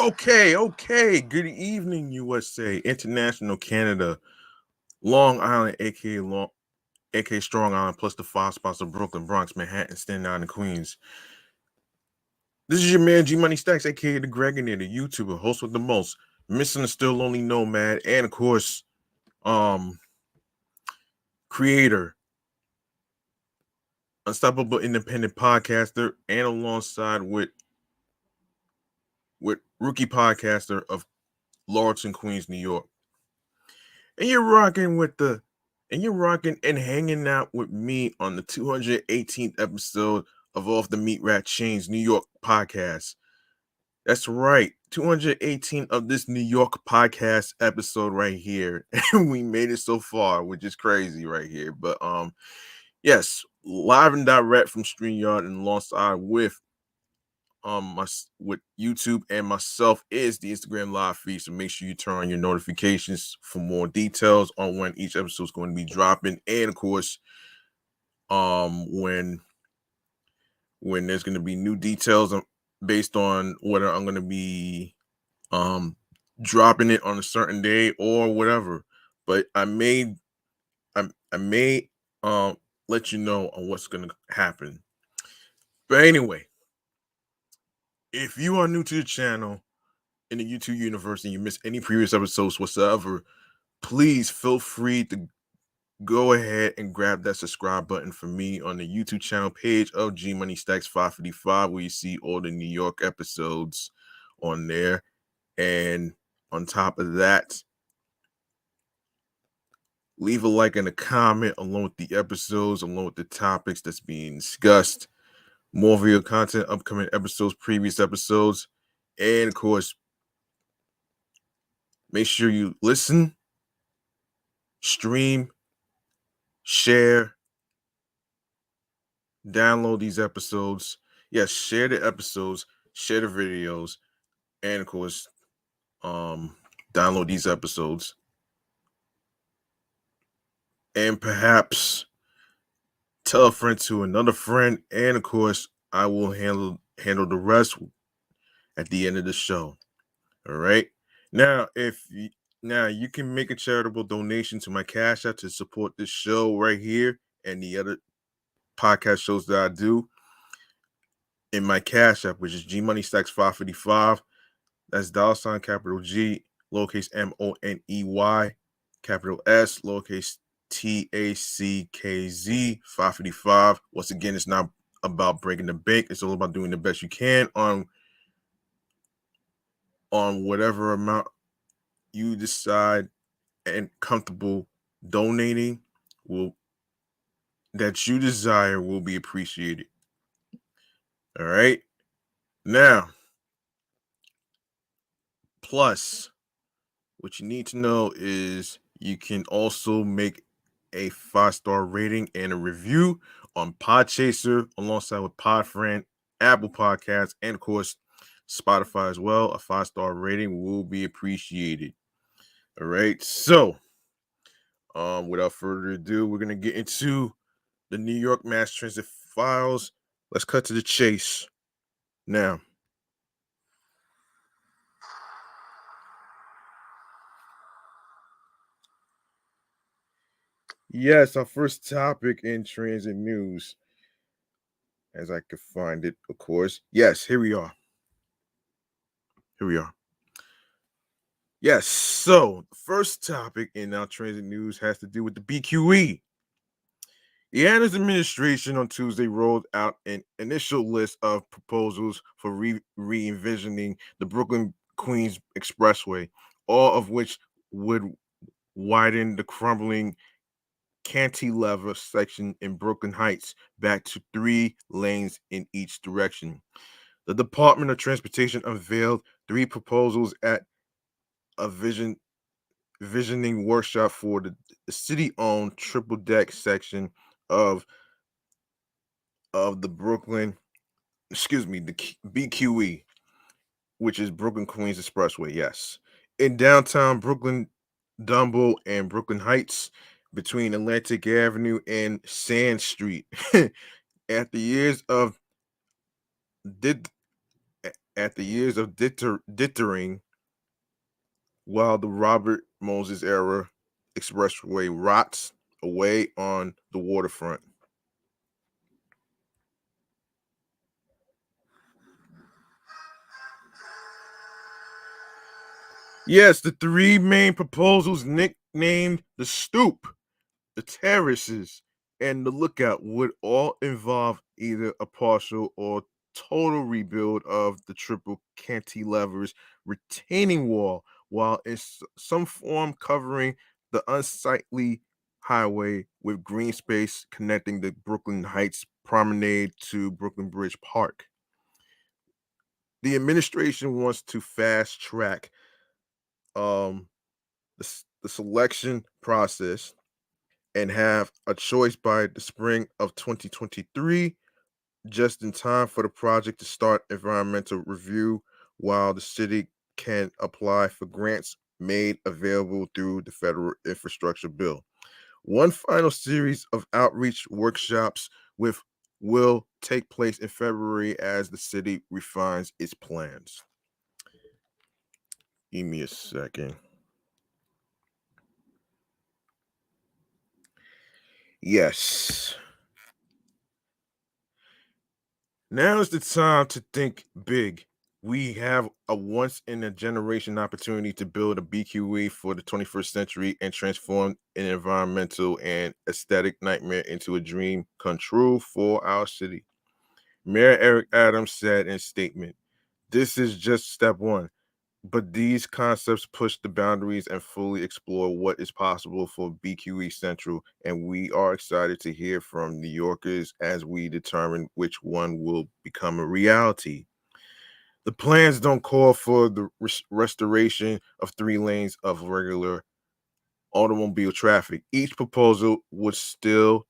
Okay. Good evening, USA, International Canada, Long Island, aka Strong Island, plus the five spots of Brooklyn, Bronx, Manhattan, Staten Island, and Queens. This is your man G Money Stacks, aka the Gregory, the YouTuber, host with the most, missing the still lonely nomad, and of course, um, creator, unstoppable independent podcaster, and alongside with rookie podcaster of Laurelton, Queens, New York. And you're rocking with the and you're rocking and hanging out with me on the 218th episode of Off the Meat Rat Chainz New York podcast. That's right, 218 of this New York podcast episode right here. And we made it so far, which is crazy right here. But yes, live and direct from StreamYard and alongside with YouTube and myself is the Instagram live feed. So make sure you turn on your notifications for more details on when each episode is going to be dropping, and of course, when there's going to be new details based on whether I'm going to be dropping it on a certain day or whatever. But I may let you know on what's going to happen. But anyway, if you are new to the channel in the YouTube universe and you miss any previous episodes whatsoever, please feel free to go ahead and grab that subscribe button for me on the YouTube channel page of G Money Stacks 555, where you see all the New York episodes on there. And on top of that, leave a like and a comment along with the episodes, along with the topics that's being discussed. More video content, upcoming episodes, previous episodes, and of course, make sure you listen, stream, share, download these episodes. Yes, share the episodes, share the videos, and of course, download these episodes. And perhaps tell a friend to another friend, and of course, I will handle the rest at the end of the show. All right. Now, you can make a charitable donation to my Cash App to support this show right here and the other podcast shows that I do in my Cash App, which is G Money Stacks 555. That's $ capital G, lowercase MONEY, capital S, lowercase TACKZ 555. Once again, it's not about breaking the bank. It's all about doing the best you can on whatever amount you decide and comfortable donating that you desire will be appreciated. All right. Now, plus, what you need to know is you can also make a 5-star rating and a review on Podchaser alongside with Podfriend, Apple Podcasts, and of course, Spotify as well. A 5-star rating will be appreciated. All right. So, without further ado, we're going to get into the New York Mass Transit files. Let's cut to the chase now. Yes, our first topic in transit news, as I could find it, of course. Yes, here we are. Yes, so the first topic in our transit news has to do with the BQE. Rihanna's administration on Tuesday rolled out an initial list of proposals for re-envisioning the Brooklyn-Queens Expressway, all of which would widen the crumbling cantilever section in Brooklyn Heights back to 3 lanes in each direction. The Department of Transportation unveiled 3 proposals at a visioning workshop for the city-owned triple-deck section of the BQE, which is Brooklyn Queens Expressway. Yes, in downtown Brooklyn, Dumbo and Brooklyn Heights, between Atlantic Avenue and Sand Street. After years of After years of dithering, while the Robert Moses era expressway rots away on the waterfront. Yes, the three main proposals nicknamed the Stoop, the Terraces, and the Lookout would all involve either a partial or total rebuild of the triple cantilevers retaining wall, while in some form covering the unsightly highway with green space connecting the Brooklyn Heights promenade to Brooklyn Bridge Park. The administration wants to fast track um, the selection process and have a choice by the spring of 2023, just in time for the project to start environmental review, while the city can apply for grants made available through the federal infrastructure bill. One final series of outreach workshops with will take place in February as the city refines its plans. Give me a second. Yes. Now is the time to think big. We have a once in a generation opportunity to build a BQE for the 21st century and transform an environmental and aesthetic nightmare into a dream come true for our city. Mayor Eric Adams said in a statement, "This is just step one, but these concepts push the boundaries and fully explore what is possible for BQE Central, and we are excited to hear from New Yorkers as we determine which one will become a reality." The plans don't call for the restoration of 3 lanes of regular automobile traffic. Each proposal would still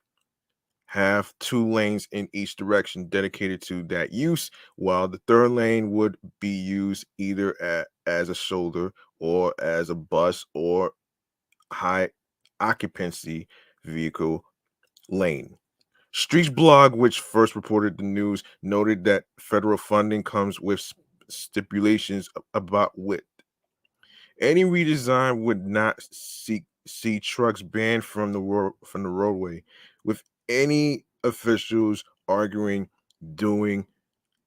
have 2 lanes in each direction dedicated to that use, while the third lane would be used either as a shoulder or as a bus or high occupancy vehicle lane. Streets blog, which first reported the news, noted that federal funding comes with stipulations about width. Any redesign would not see trucks banned from the roadway, with any officials arguing doing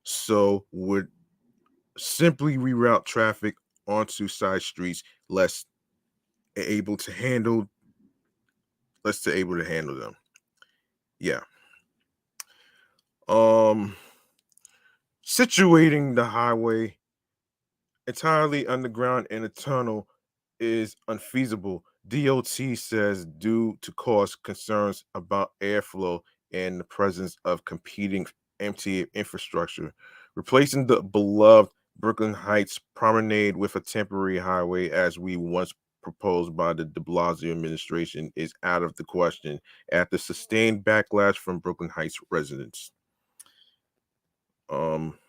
so would simply reroute traffic onto side streets able to handle less to able to handle them. Yeah. Um Situating the highway entirely underground in a tunnel is unfeasible. DOT says due to cost concerns about airflow and the presence of competing empty infrastructure. Replacing the beloved Brooklyn Heights promenade with a temporary highway, as we once proposed by the de Blasio administration, is out of the question after sustained backlash from Brooklyn Heights residents. Um,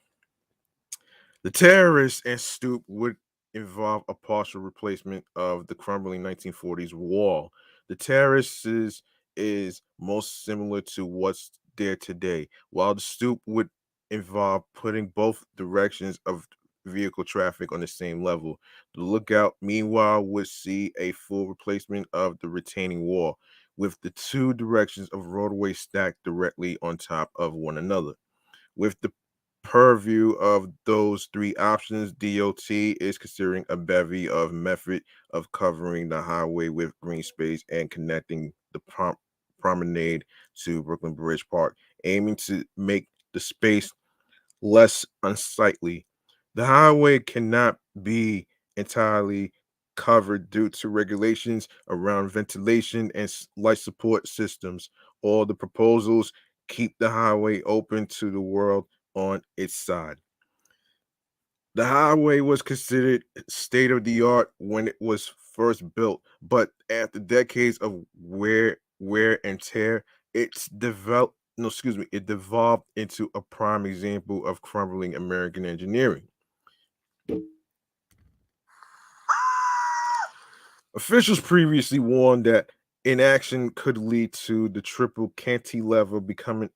The terrorists and stoop would involve a partial replacement of the crumbling 1940s wall. The terraces is most similar to what's there today, while the stoop would involve putting both directions of vehicle traffic on the same level. The lookout, meanwhile, would see a full replacement of the retaining wall, with the two directions of roadway stacked directly on top of one another. With the purview of those three options, DOT is considering a bevy of method of covering the highway with green space and connecting the promenade to Brooklyn Bridge Park, aiming to make the space less unsightly. The highway cannot be entirely covered due to regulations around ventilation and light support systems. All the proposals keep the highway open to the world on its side. The highway was considered state of the art when it was first built, but after decades of wear and tear, it devolved into a prime example of crumbling American engineering. Officials previously warned that inaction could lead to the triple cantilever becoming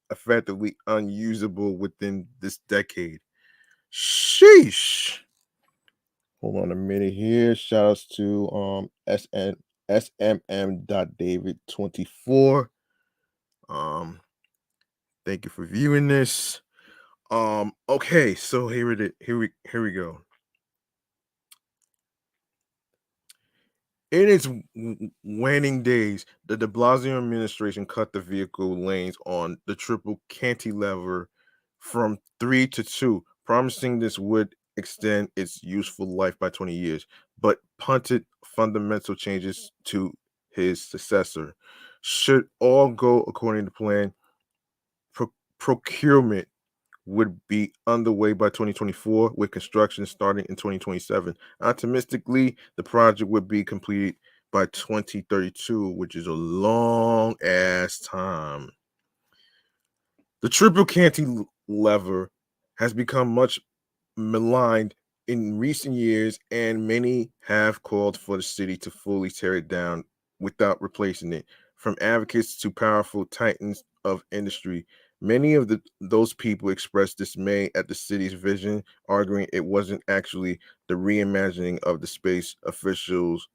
effectively unusable within this decade. Sheesh. Hold on a minute here. Shout outs to smm.david24. Thank you for viewing this. Okay, so here we go. In its waning days, the de Blasio administration cut the vehicle lanes on the triple cantilever from 3 to 2, promising this would extend its useful life by 20 years, but punted fundamental changes to his successor. Should all go according to plan, procurement would be underway by 2024, with construction starting in 2027. Optimistically, the project would be completed by 2032, which is a long ass time. The triple cantilever has become much maligned in recent years, and many have called for the city to fully tear it down without replacing it. From advocates to powerful titans of industry, many of those people expressed dismay at the city's vision, arguing it wasn't actually the reimagining of the space officials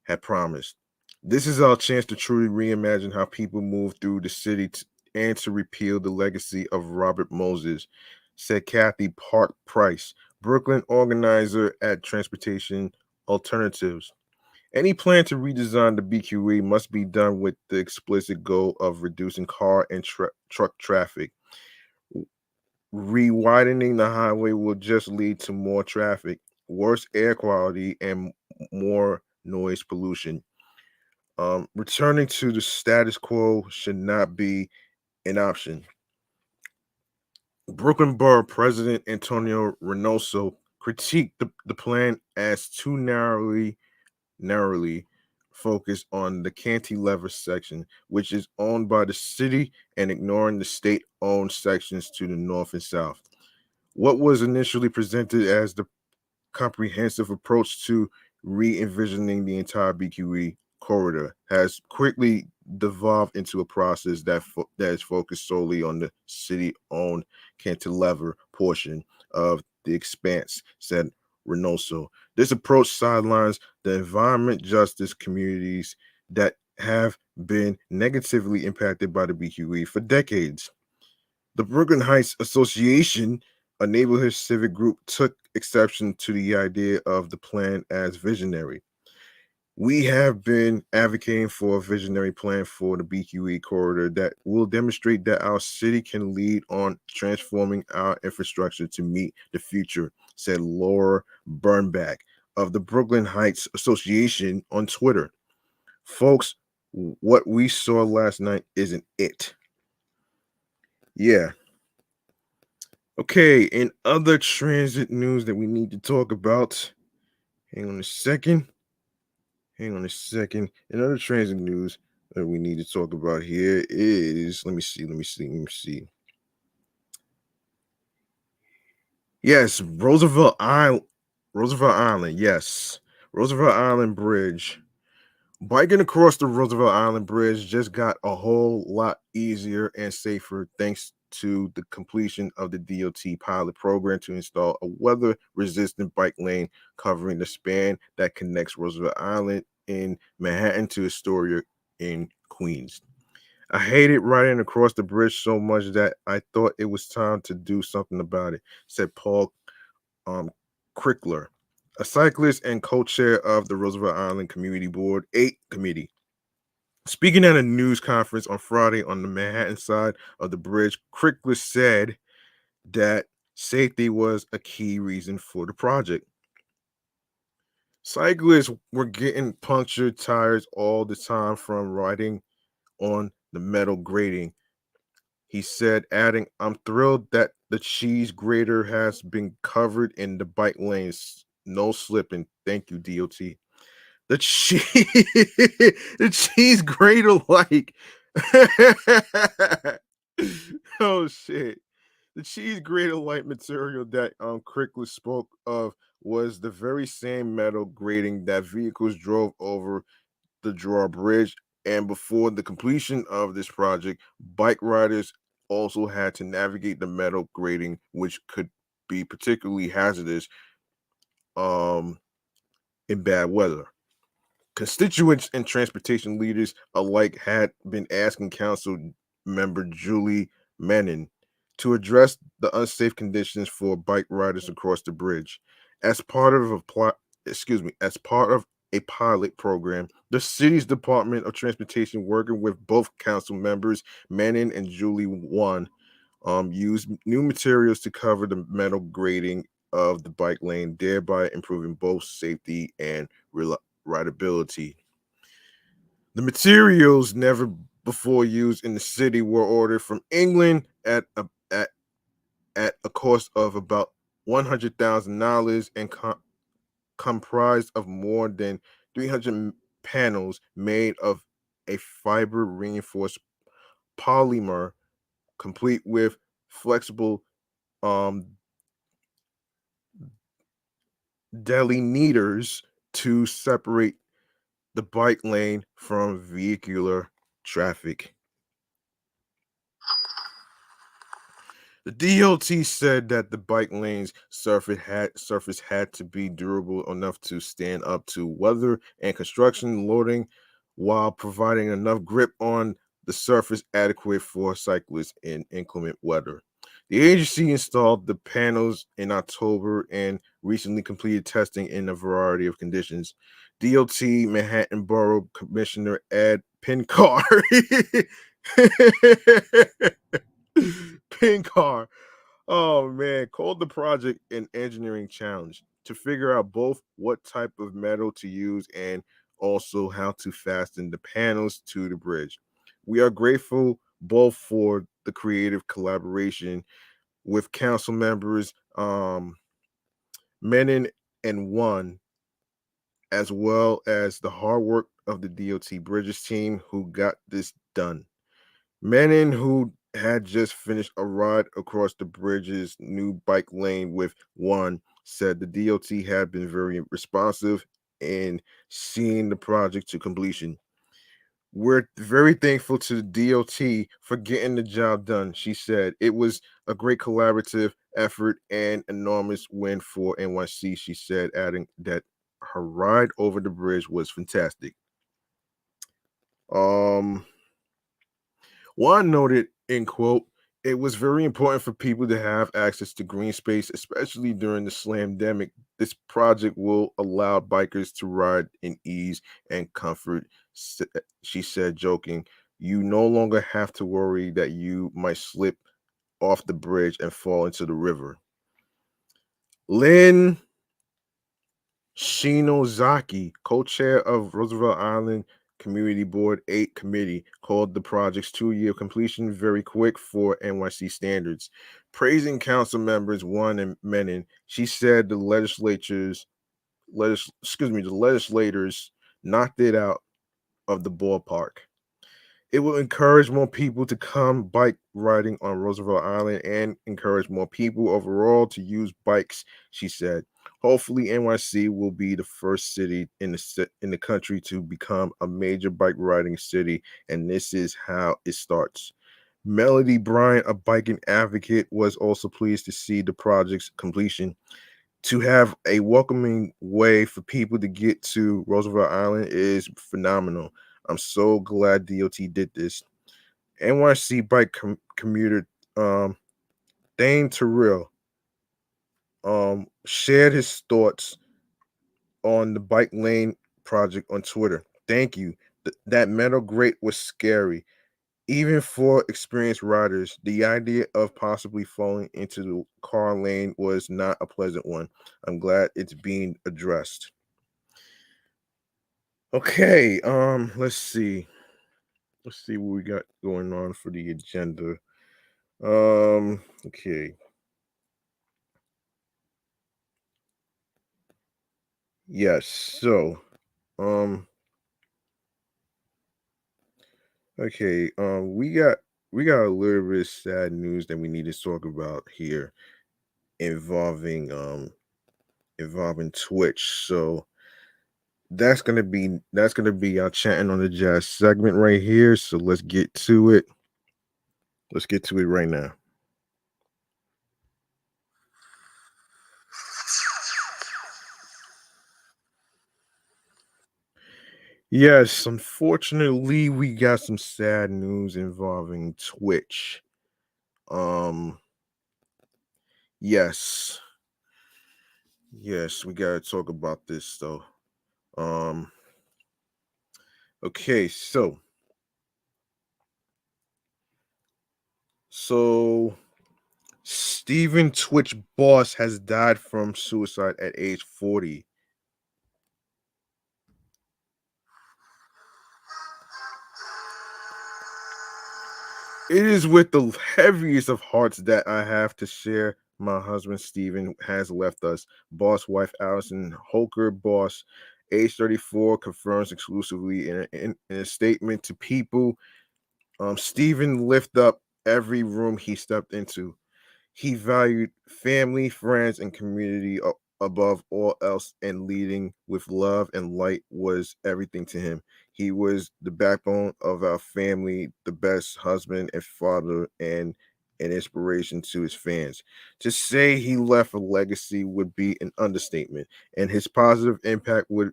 had promised. This is our chance to truly reimagine how people move through the city and to repeal the legacy of Robert Moses, said Kathy Park Price, Brooklyn organizer at Transportation Alternatives. Any plan to redesign the BQE must be done with the explicit goal of reducing car and truck traffic. Rewidening the highway will just lead to more traffic, worse air quality, and more noise pollution. Returning to the status quo should not be an option. Brooklyn Borough President Antonio Reynoso critiqued the plan as too narrowly focused on the cantilever section, which is owned by the city, and ignoring the state-owned sections to the north and south. What was initially presented as the comprehensive approach to re-envisioning the entire BQE corridor has quickly devolved into a process that is focused solely on the city-owned cantilever portion of the expanse, said Reynoso. This approach sidelines the environment justice communities that have been negatively impacted by the BQE for decades. The Brooklyn Heights Association, a neighborhood civic group, took exception to the idea of the plan as visionary. We have been advocating for a visionary plan for the BQE corridor that will demonstrate that our city can lead on transforming our infrastructure to meet the future, said Laura Burnback of the Brooklyn Heights Association on Twitter. Folks, what we saw last night isn't it. Yeah. Okay, in other transit news that we need to talk about, hang on a second. In other transit news that we need to talk about here is, let me see. Yes, Roosevelt Island, yes. Roosevelt Island Bridge. Biking across the Roosevelt Island Bridge just got a whole lot easier and safer thanks to the completion of the DOT pilot program to install a weather-resistant bike lane covering the span that connects Roosevelt Island in Manhattan to Astoria in Queens. I hated riding across the bridge so much that I thought it was time to do something about it, said Paul Crickler, a cyclist and co-chair of the Roosevelt Island Community Board 8 committee. Speaking at a news conference on Friday on the Manhattan side of the bridge, Crickler said that safety was a key reason for the project. Cyclists were getting punctured tires all the time from riding on the metal grating, he said, adding, I'm thrilled that the cheese grater has been covered in the bike lanes. No slipping. Thank you, DOT. The cheese, the cheese grater, like, oh shit. The cheese grater light material that Crickler spoke of was the very same metal grating that vehicles drove over the drawbridge, and before the completion of this project, bike riders also had to navigate the metal grating, which could be particularly hazardous in bad weather. Constituents and transportation leaders alike had been asking council member Julie Menon to address the unsafe conditions for bike riders across the bridge. As part of a as part of a pilot program, the city's Department of Transportation, working with both council members Menon and Julie Wan, used new materials to cover the metal grading of the bike lane, thereby improving both safety and rideability. The materials never before used in the city were ordered from England at a cost of about $100,000 and comprised of more than 300 panels made of a fiber reinforced polymer, complete with flexible um, delineators to separate the bike lane from vehicular traffic. The DOT said that the bike lane's surface had to be durable enough to stand up to weather and construction loading, while providing enough grip on the surface adequate for cyclists in inclement weather. The agency installed the panels in October and recently completed testing in a variety of conditions. DOT Manhattan Borough Commissioner Ed Pincar Pincar, oh man, called the project an engineering challenge to figure out both what type of metal to use and also how to fasten the panels to the bridge. We are grateful both for the creative collaboration with council members Menon and One, as well as the hard work of the DOT Bridges team who got this done. Menon, who had just finished a ride across the bridge's new bike lane with One, said the DOT had been very responsive in seeing the project to completion. We're very thankful to the DOT for getting the job done, she said. It was a great collaborative effort and enormous win for NYC, she said, adding that her ride over the bridge was fantastic. Um, One noted, in quote, it was very important for people to have access to green space, especially during the slamdemic. This project will allow bikers to ride in ease and comfort, she said, joking. You no longer have to worry that you might slip off the bridge and fall into the river. Lynn Shinozaki, co-chair of Roosevelt Island Community Board 8 committee, called the project's 2-year completion very quick for NYC standards. Praising council members One and Menon, she said the the legislators knocked it out of the ballpark. It will encourage more people to come bike riding on Roosevelt Island and encourage more people overall to use bikes, she said. Hopefully, NYC will be the first city in the country to become a major bike riding city, and this is how it starts. Melody Bryant, a biking advocate, was also pleased to see the project's completion. To have a welcoming way for people to get to Roosevelt Island is phenomenal. I'm so glad DOT did this. NYC bike commuter Dane Terrell shared his thoughts on the bike lane project on Twitter. Thank you. That metal grate was scary. Even for experienced riders, the idea of possibly falling into the car lane was not a pleasant one. I'm glad it's being addressed. Okay, let's see. Let's see what we got going on for the agenda. Okay. Yes, so um okay, we got a little bit of sad news that we need to talk about here involving involving Twitch. So that's gonna be our chatting on the jazz segment right here. So let's get to it. Let's get to it right now. Yes, unfortunately, we got some sad news involving Twitch. Um, yes, yes, we gotta talk about this though. Um, okay, so Stephen Twitch Boss has died from suicide at age 40. It is with the heaviest of hearts that I have to share. My husband Stephen has left us. Boss wife Allison Holker, boss, age 34, confirms exclusively in a statement to People. Stephen lifted up every room he stepped into. He valued family, friends, and community above all else, and leading with love and light was everything to him. He was the backbone of our family, the best husband and father, and an inspiration to his fans. To say he left a legacy would be an understatement, and his positive impact would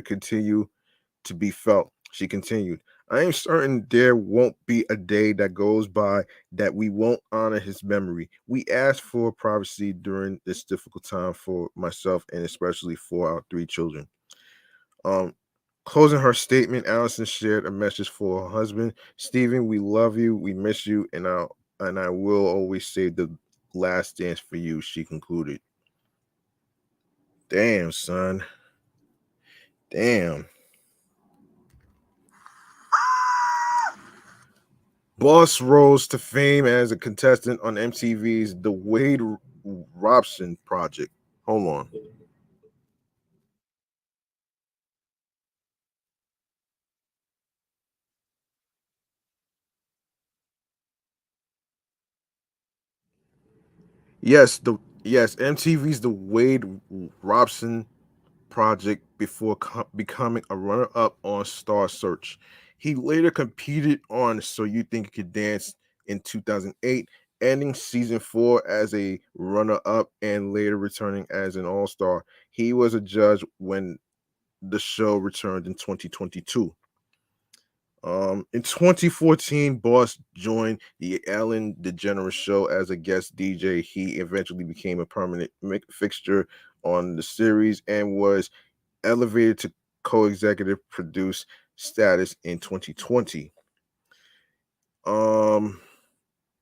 continue to be felt. She continued, I am certain there won't be a day that goes by that we won't honor his memory. We ask for privacy during this difficult time for myself and especially for our three children. Um, Closing her statement, Allison shared a message for her husband, Stephen. We love you, we miss you, and I will always save the last dance for you. She concluded. Damn, son. Damn. Boss rose to fame as a contestant on MTV's The Wade Robson Project. Hold on. Yes, MTV's The Wade Robson Project before becoming a runner-up on Star Search. He later competed on So You Think You Could Dance in 2008, ending season 4 as a runner-up and later returning as an all-star. He was a judge when the show returned in 2022. In 2014, Boss joined the Ellen DeGeneres show as a guest DJ. He eventually became a permanent fixture on the series and was elevated to co-executive produce status in 2020. Um,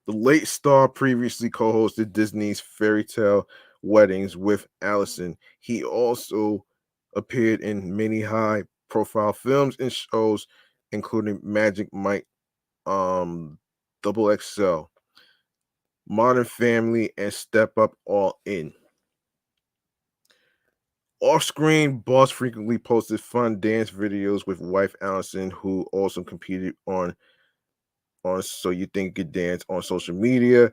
the late star previously co-hosted Disney's Fairy Tale Weddings with Allison. He also appeared in many high-profile films and shows, including Magic Mike, Double XL, Modern Family, and Step Up All In. Off screen, Boss frequently posted fun dance videos with wife Allison, who also competed on So You Think You Could Dance on social media.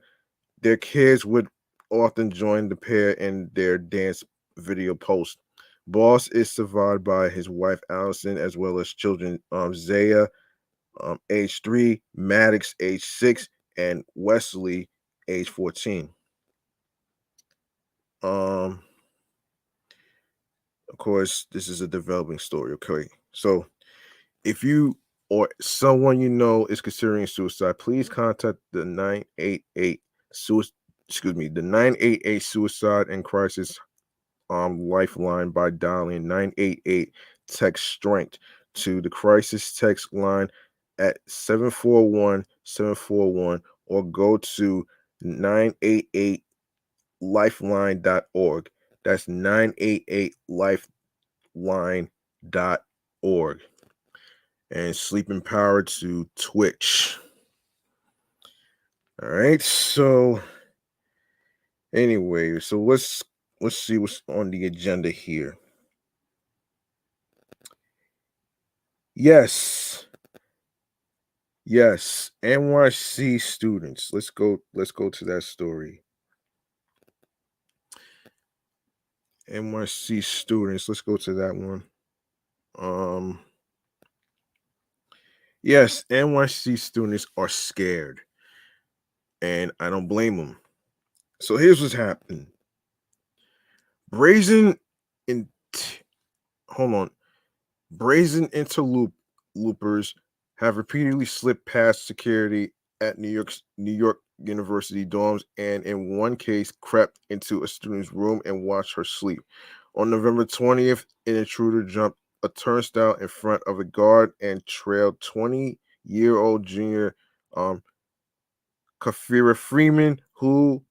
Their kids would often join the pair in their dance video posts. Boss is survived by his wife Allison as well as children Zaya, age 3, Maddox, age 6, and Wesley, age 14. Um, of course, this is a developing story. Okay, so if you or someone you know is considering suicide, please contact the 988 suicide. Excuse me, the 988 Suicide and Crisis Lifeline by dialing 988 text strength to the crisis text line at 741-741 or go to 988lifeline.org. That's 988lifeline.org. And sleep empowered to Twitch. All right. So anyway, so let's see what's on the agenda here. Yes. Yes. NYC students. Let's go to that story. NYC students. Let's go to that one. Um yes, NYC students are scared. And I don't blame them. So here's what's happening. Brazen in hold on. Brazen interlopers have repeatedly slipped past security at New York University dorms, and in one case, crept into a student's room and watched her sleep. On November 20th, an intruder jumped a turnstile in front of a guard and trailed 20-year-old junior um, Kafira Freeman, who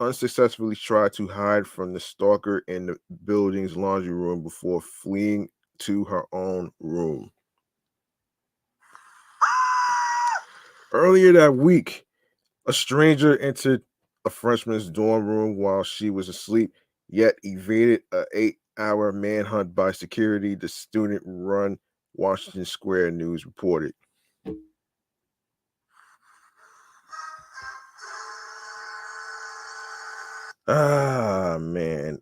unsuccessfully tried to hide from the stalker in the building's laundry room before fleeing to her own room. Earlier that week, a stranger entered a freshman's dorm room while she was asleep, yet evaded an 8-hour manhunt by security, the student-run Washington Square News reported. Ah, man.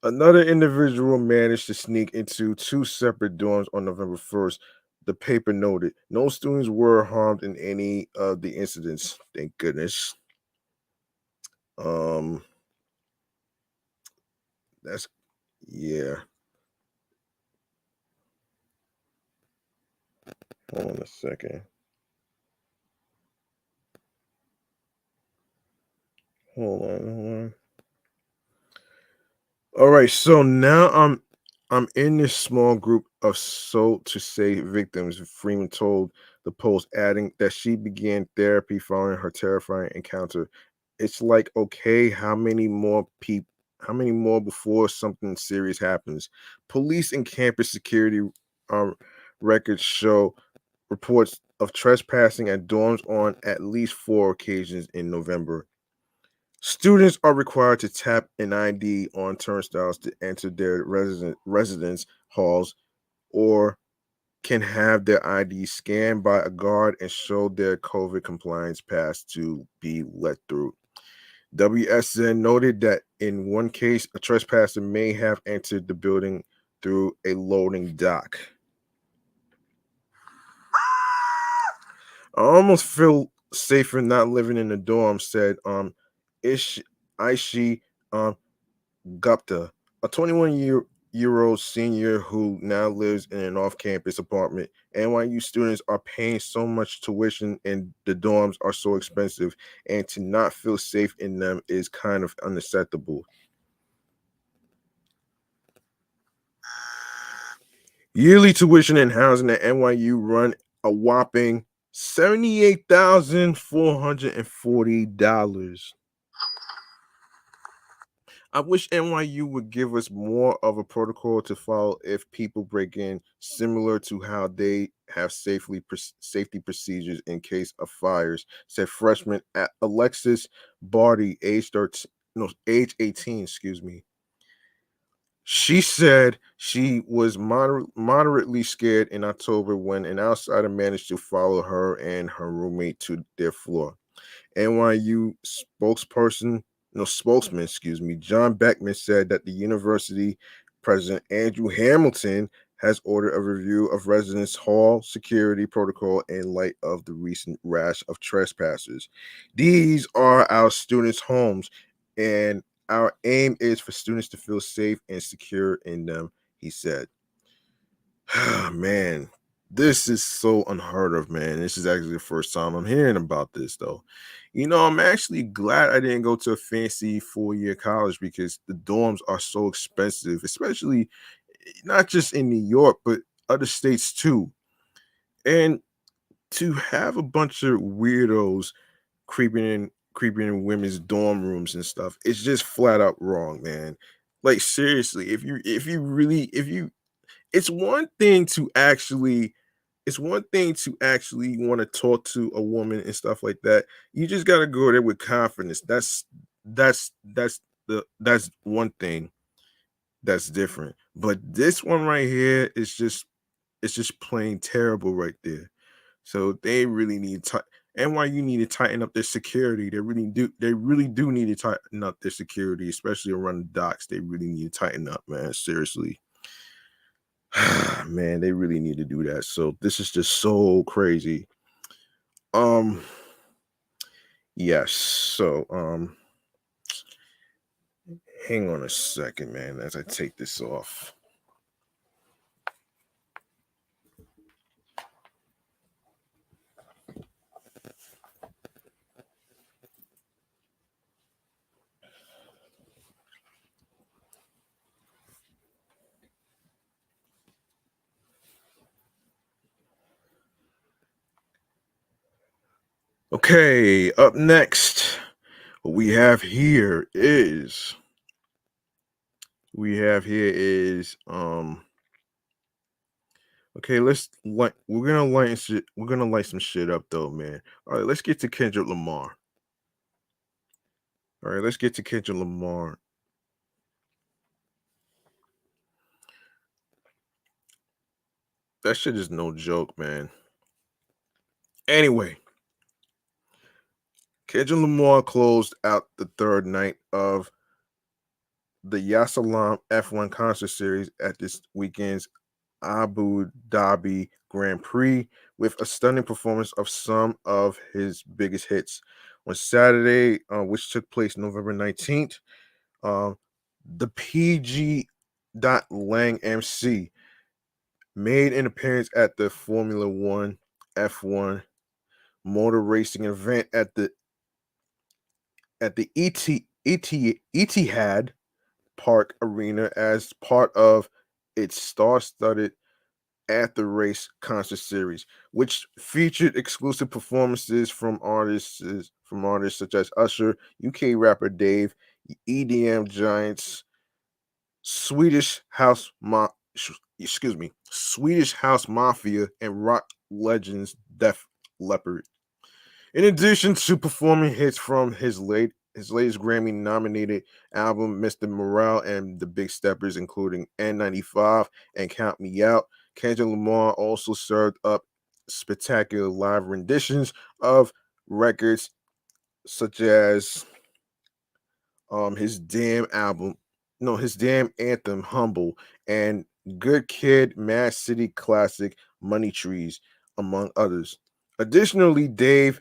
Another individual managed to sneak into two separate dorms on November 1st. The paper noted no students were harmed in any of the incidents. Thank goodness. Um, that's yeah. Hold on a second. Hold on. All right, so now I'm in this small group of so to say victims, Freeman told the Post, adding that she began therapy following her terrifying encounter. It's like, okay, how many more before something serious happens? Police and campus security um, records show reports of trespassing at dorms on at least 4 occasions in November. Students are required to tap an ID on turnstiles to enter their residence halls, or can have their ID scanned by a guard and show their COVID compliance pass to be let through. WSN noted that in one case, a trespasser may have entered the building through a loading dock. I almost feel safer not living in the dorm, said Aishi Gupta, a 21-year-old senior who now lives in an off-campus apartment. NYU students are paying so much tuition and the dorms are so expensive, and to not feel safe in them is kind of unacceptable. Yearly tuition and housing at NYU run a whopping $78,440. I wish NYU would give us more of a protocol to follow if people break in, similar to how they have safety procedures in case of fires, said freshman Alexis Barty, age 18, excuse me. She said she was moderately scared in October when an outsider managed to follow her and her roommate to their floor. NYU spokesman, excuse me, John Beckman said that the university president Andrew Hamilton has ordered a review of residence hall security protocol in light of the recent rash of trespassers. These are our students' homes, and our aim is for students to feel safe and secure in them, he said. Man, this is so unheard of, man. This is actually the first time I'm hearing about this, though. I'm actually glad I didn't go to a fancy 4-year college because the dorms are so expensive, especially not just in New York, but other states too. And to have a bunch of weirdos creeping in women's dorm rooms and stuff, it's just flat out wrong, man. Like seriously, if you it's one thing to actually want to talk to a woman and stuff like that. You just got to go there with confidence. That's one thing that's different. But this one right here is just it's just plain terrible right there. So they really need to NYU need to tighten up their security. They really do need to tighten up their security, especially around the docks. They really need to tighten up, man. Seriously. Man, they really need to do that. So this is just so crazy. Um, yes. So hang on a second, man, as I take this off. Okay, up next, what we have here is okay, we're gonna light some shit up though, man. All right, let's get to Kendrick Lamar. All right, let's get to Kendrick Lamar. That shit is no joke, man. Anyway, Kendrick Lamar closed out the third night of the Yasalam F1 concert series at this weekend's Abu Dhabi Grand Prix with a stunning performance of some of his biggest hits. On Saturday, which took place November 19th, uh, the PG. Lang MC made an appearance at the Formula One F1 motor racing event at the Etihad Park Arena as part of its star-studded at the race concert series, which featured exclusive performances from artists such as Usher, UK rapper Dave, EDM giants, Swedish House Swedish House Mafia, and rock legends Def Leppard. In addition to performing hits from his latest Grammy nominated album, Mr. Morale and the Big Steppers, including N95 and Count Me Out, Kendrick Lamar also served up spectacular live renditions of records such as his damn album, no, his damn anthem, Humble, and Good Kid, Mad City Classic, Money Trees, among others. Additionally, Dave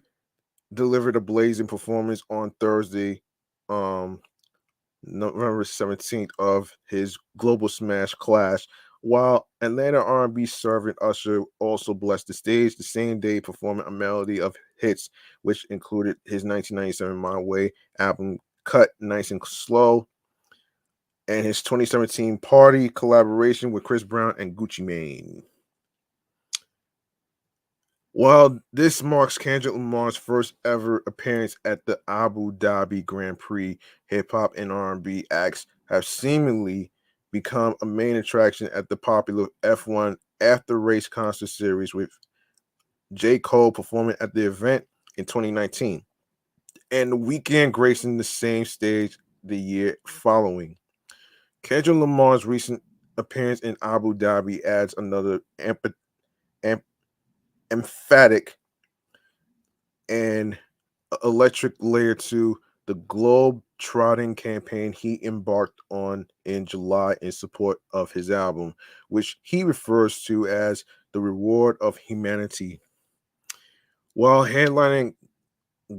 delivered a blazing performance on Thursday, um, November 17th, of his global smash Clash, while Atlanta R&B servant Usher also blessed the stage the same day, performing a melody of hits, which included his 1997 My Way album, Cut Nice and Slow, and his 2017 Party collaboration with Chris Brown and Gucci Mane. While this marks Kendrick Lamar's first ever appearance at the Abu Dhabi Grand Prix, hip hop and R&B acts have seemingly become a main attraction at the popular F1 after race concert series, with J. Cole performing at the event in 2019 and The Weeknd gracing the same stage the year following. Kendrick Lamar's recent appearance in Abu Dhabi adds another am- emphatic and electric layer to the globe trotting campaign he embarked on in July in support of his album, which he refers to as the reward of humanity. While headlining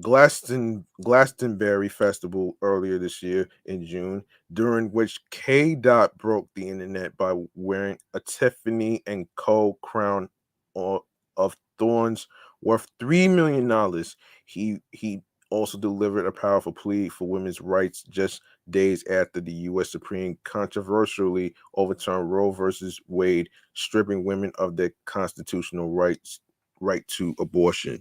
Glastonbury Festival earlier this year in June, during which K. Dot broke the internet by wearing a Tiffany and Co. crown of thorns worth $3 million. He also delivered a powerful plea for women's rights just days after the U.S. Supreme controversially overturned Roe versus Wade, stripping women of their constitutional right to abortion.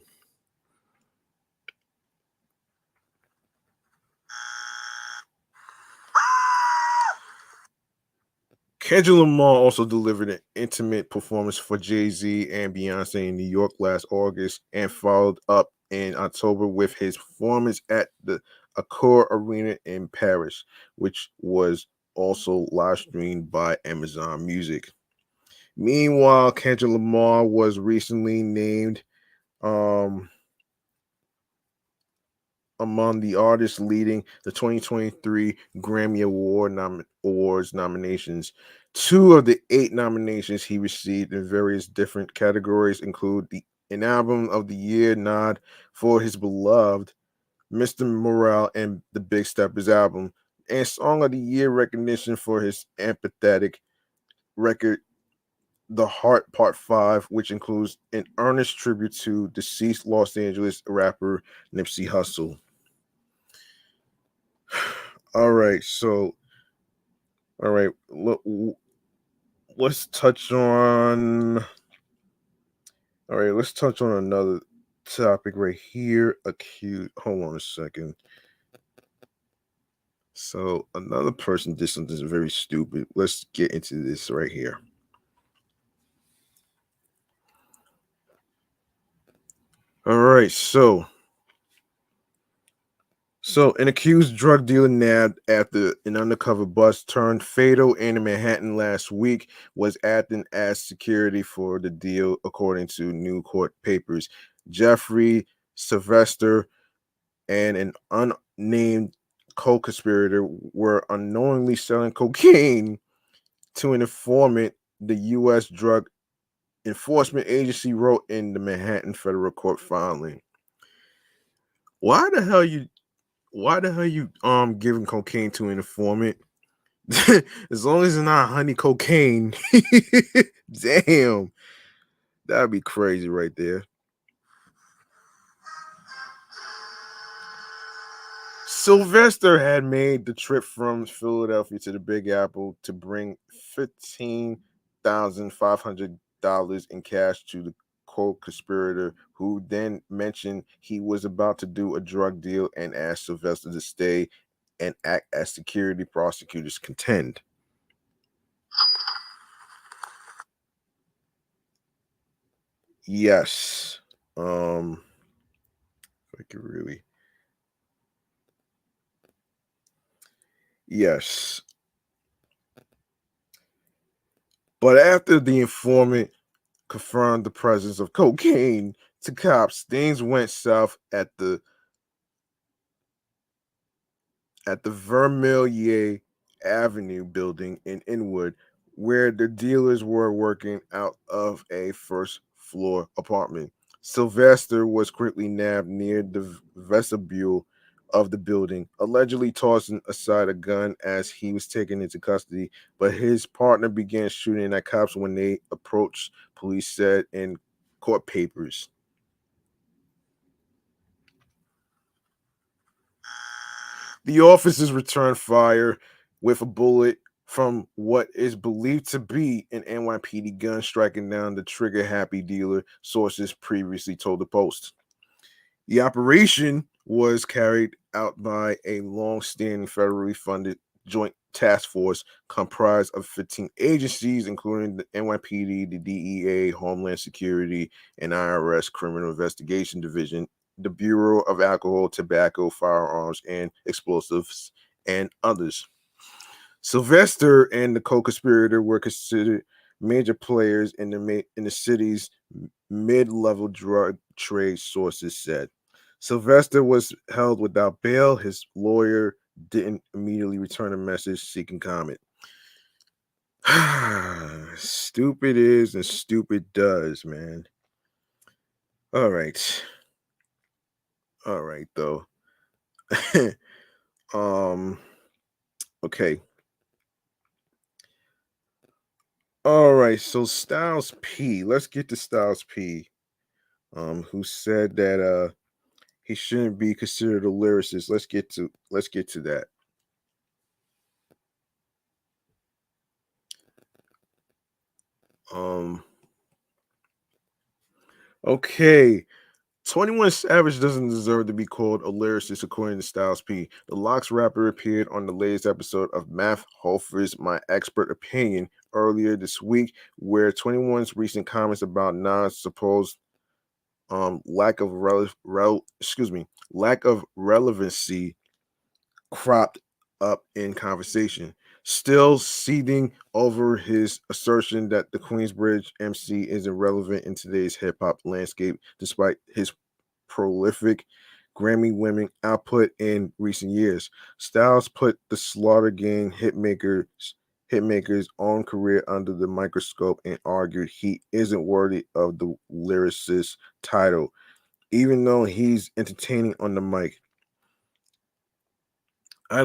Kendrick Lamar also delivered an intimate performance for Jay-Z and Beyonce in New York last August, and followed up in October with his performance at the Accor Arena in Paris, which was also live streamed by Amazon Music. Meanwhile, Kendrick Lamar was recently named um, among the artists leading the 2023 Grammy Awards nominations. Two of the eight nominations he received in various different categories include an Album of the Year nod for his beloved Mr. Morale and the Big Steppers album, and Song of the Year recognition for his empathetic record, The Heart Part 5, which includes an earnest tribute to deceased Los Angeles rapper Nipsey Hussle. All right, so all right, let's touch on. All right, let's touch on another topic right here. Accused. Hold on a second. So another person did something very stupid. Let's get into this right here. All right, so an accused drug dealer nabbed after an undercover bus turned fatal in Manhattan last week was acting as security for the deal, according to new court papers. Jeffrey Sylvester and an unnamed co-conspirator were unknowingly selling cocaine to an informant, the U.S. Drug Enforcement Agency wrote in the Manhattan federal court filing. Why the hell you giving cocaine to an informant? As long as it's not honey cocaine. Damn. That'd be crazy right there. Sylvester had made the trip from Philadelphia to the Big Apple to bring $15,500 in cash to the co-conspirator, who then mentioned he was about to do a drug deal and asked Sylvester to stay and act as security, prosecutors contend. Yes. I could really. Yes. But after the informant confirmed the presence of cocaine to cops, things went south at the Vermilion Avenue building in Inwood, where the dealers were working out of a first floor apartment. Sylvester was quickly nabbed near the vestibule of the building, allegedly tossing aside a gun as he was taken into custody, but his partner began shooting at cops when they approached, police said in court papers. The officers returned fire with a bullet from what is believed to be an NYPD gun, striking down the trigger happy dealer, sources previously told the Post. The operation was carried out by a long-standing federally funded joint task force comprised of 15 agencies, including the NYPD, the DEA, Homeland Security, and IRS Criminal Investigation Division, the Bureau of Alcohol, Tobacco, Firearms, and Explosives, and others. Sylvester and the co-conspirator were considered major players in the city's mid-level drug trade, sources said. Sylvester was held without bail. His lawyer didn't immediately return a message seeking comment. Stupid is and stupid does, man. All right. All right, though. Okay. All right, so Styles P. Let's get to Styles P. Who said that he shouldn't be considered a lyricist. Let's get to that. Okay. 21 Savage doesn't deserve to be called a lyricist, according to Styles P. The Locks rapper appeared on the latest episode of Math Hoffer's My Expert Opinion earlier this week, where 21's recent comments about Nas' supposed lack of relevancy cropped up in conversation, still seething over his assertion that the Queensbridge MC isn't relevant in today's hip hop landscape, despite his prolific Grammy-winning output in recent years. Styles put the Slaughter Gang hitmaker's own career under the microscope and argued he isn't worthy of the lyricist title, even though he's entertaining on the mic. I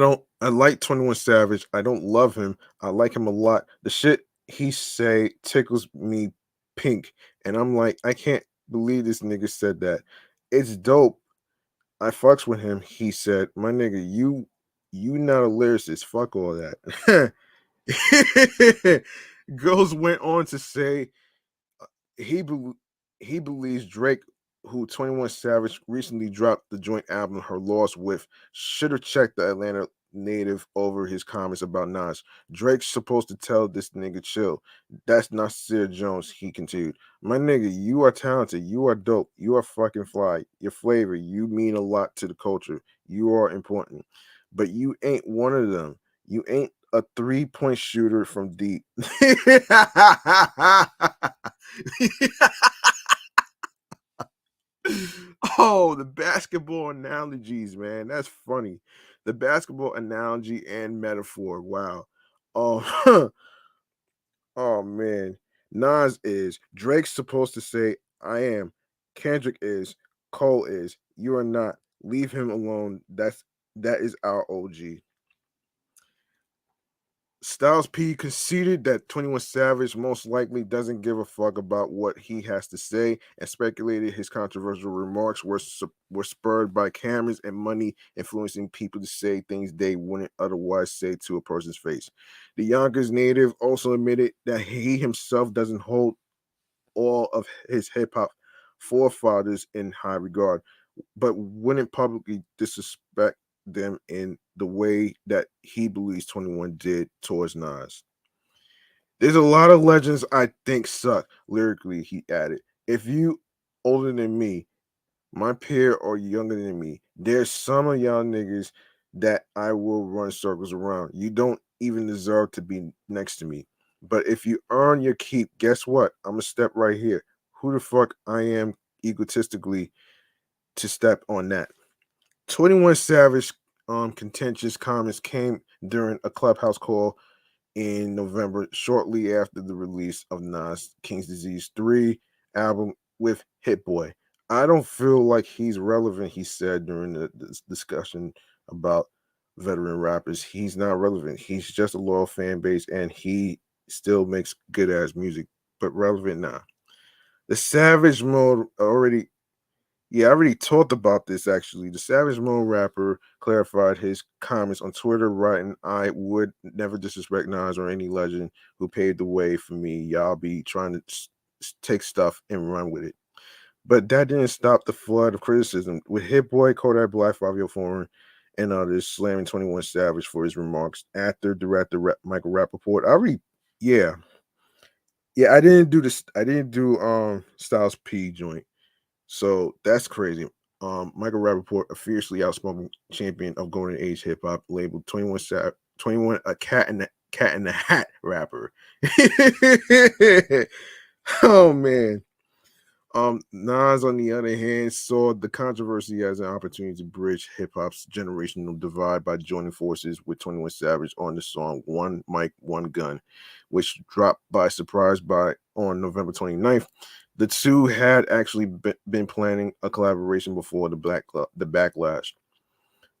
like 21 Savage. I don't love him. I like him a lot. The shit he say tickles me pink. And I'm like, I can't believe this nigga said that. It's dope. I fucks with him. He said, my nigga, you not a lyricist. Fuck all that. Girls went on to say he believes Drake who 21 Savage recently dropped the joint album Her Loss with, should have checked the Atlanta native over his comments about Nas. Drake's supposed to tell this nigga chill. That's Nasir Jones, he continued. My nigga, you are talented. You are dope. You are fucking fly. Your flavor, you mean a lot to the culture. You are important. But you ain't one of them. You ain't a 3-point shooter from deep. Oh, the basketball analogies, man. That's funny. The basketball analogy and metaphor. Wow. Oh, oh man. Nas is. Drake's supposed to say, I am. Kendrick is. Cole is. You are not. Leave him alone. That is our OG. Styles P conceded that 21 Savage most likely doesn't give a fuck about what he has to say and speculated his controversial remarks were spurred by cameras and money influencing people to say things they wouldn't otherwise say to a person's face. The Yonkers native also admitted that he himself doesn't hold all of his hip hop forefathers in high regard, but wouldn't publicly disrespect them in the way that he believes 21 did towards Nas. There's a lot of legends I think suck lyrically, he added. If you older than me, my peer, or younger than me, there's some of y'all niggas that I will run circles around. You don't even deserve to be next to me. But if you earn your keep, guess what? I'm gonna step right here. Who the fuck I am egotistically to step on that? 21 Savage contentious comments came during a clubhouse call in November, shortly after the release of Nas King's Disease 3 album with Hit Boy. I don't feel like he's relevant, he said during the discussion about veteran rappers. He's not relevant. He's just a loyal fan base and he still makes good ass music, but relevant now. The Savage Mode already I already talked about this actually. The Savage Mode rapper clarified his comments on Twitter, writing, I would never disrespect Nas or any legend who paved the way for me. Y'all be trying to take stuff and run with it. But that didn't stop the flood of criticism, with Hit Boy, Kodak Black, Fabio Foreign, and others slamming 21 Savage for his remarks. Actor, director, Michael Rappaport. I already, yeah. Yeah, I didn't do this. I didn't do Styles P joint. So that's crazy. Michael Rappaport, a fiercely outspoken champion of golden age hip hop, labeled 21 a cat in the hat rapper. Oh man. Nas, on the other hand, saw the controversy as an opportunity to bridge hip hop's generational divide by joining forces with 21 Savage on the song One Mic, One Gun, which dropped by surprise on November 29th. The two had actually been planning a collaboration before the backlash.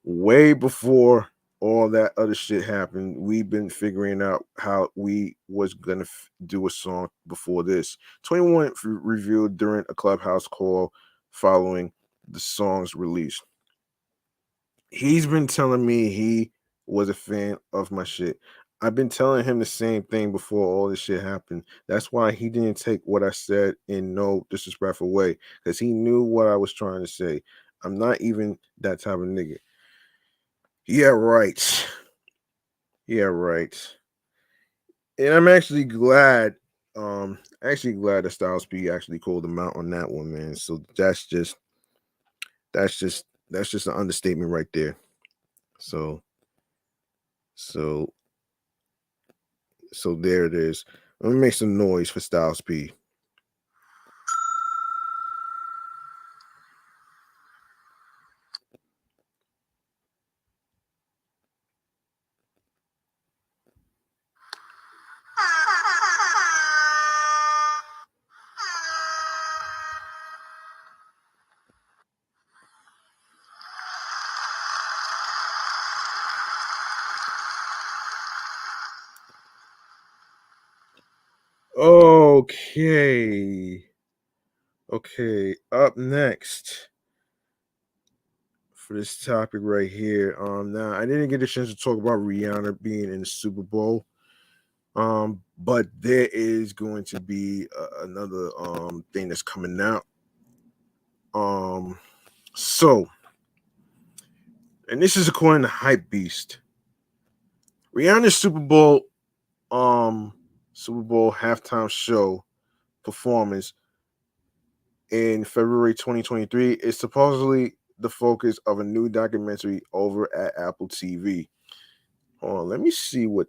Way before all that other shit happened, we've been figuring out how we was gonna do a song before this. 21 revealed during a clubhouse call following the song's release. He's been telling me he was a fan of my shit. I've been telling him the same thing before all this shit happened. That's why he didn't take what I said in no disrespectful way, because he knew what I was trying to say. I'm not even that type of nigga. Yeah, right. Yeah, right. And I'm actually glad that Styles P actually called him out on that one, man. So that's just an understatement right there. So so so there it is. Let me make some noise for Styles P. Okay. Okay. Up next for this topic right here. Now I didn't get a chance to talk about Rihanna being in the Super Bowl. But there is going to be another thing that's coming out. Um, so, and this is according to Hype Beast. Rihanna's Super Bowl halftime show performance in February 2023 is supposedly the focus of a new documentary over at Apple TV. Hold on, let me see what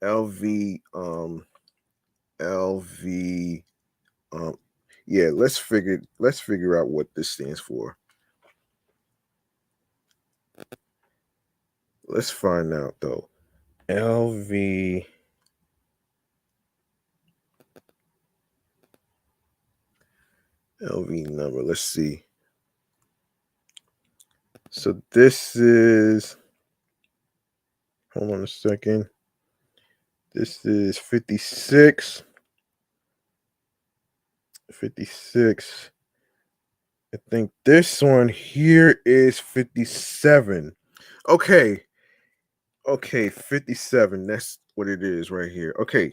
LV um yeah, let's figure out what this stands for. Let's find out though. LV LV number. Let's see. So this is, hold on a second. This is 56. 56. I think this one here is 57. Okay. Okay, 57. That's what it is right here. Okay.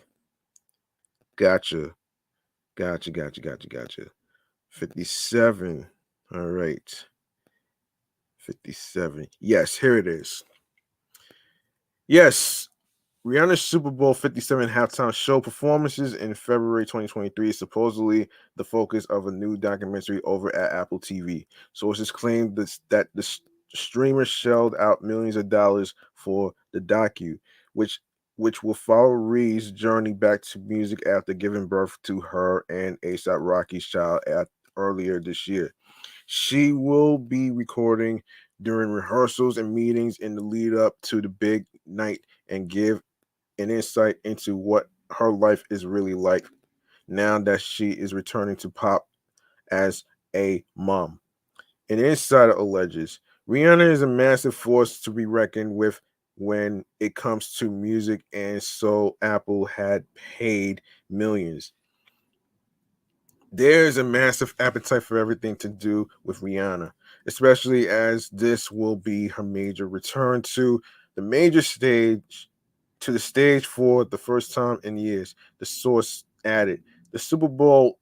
Gotcha. Gotcha. 57. All right. 57. Yes, here it is. Yes, Rihanna's Super Bowl 57 halftime show performances in February 2023 is supposedly the focus of a new documentary over at Apple TV. Sources claim that the streamer shelled out millions of dollars for the docu, which which will follow Ree's journey back to music after giving birth to her and ASAP Rocky's child earlier this year. She will be recording during rehearsals and meetings in the lead up to the big night and give an insight into what her life is really like now that she is returning to pop as a mom. An insider alleges Rihanna is a massive force to be reckoned with when it comes to music, and so Apple had paid millions. There's a massive appetite for everything to do with Rihanna, especially as this will be her major return the major stage to the stage for the first time in years. The source added, the Super Bowl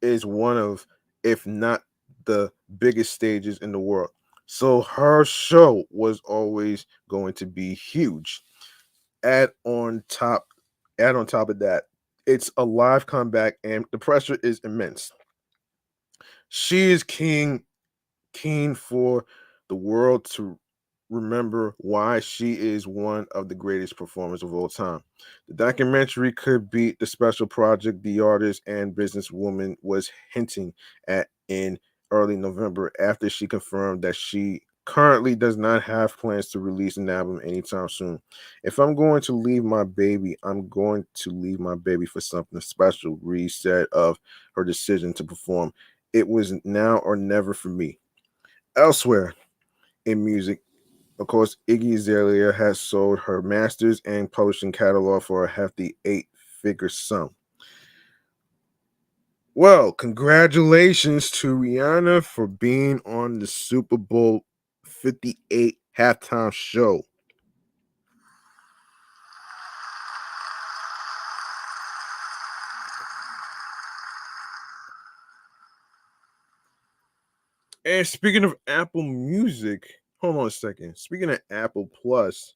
is one of, if not the biggest stages in the world. So her show was always going to be huge. Add on top, add on top of that, it's a live comeback and the pressure is immense. She is keen for the world to remember why she is one of the greatest performers of all time. The documentary could beat the special project the artist and businesswoman was hinting at in early November after she confirmed that she currently does not have plans to release an album anytime soon. If I'm going to leave my baby, I'm going to leave my baby for something special, Reed said of her decision to perform. It was now or never for me. Elsewhere in music, of course, Iggy Azalea has sold her masters and publishing catalog for a hefty eight-figure sum. Well, congratulations to Rihanna for being on the Super Bowl 58 halftime show. And speaking of Apple Music, hold on a second. Speaking of Apple Plus,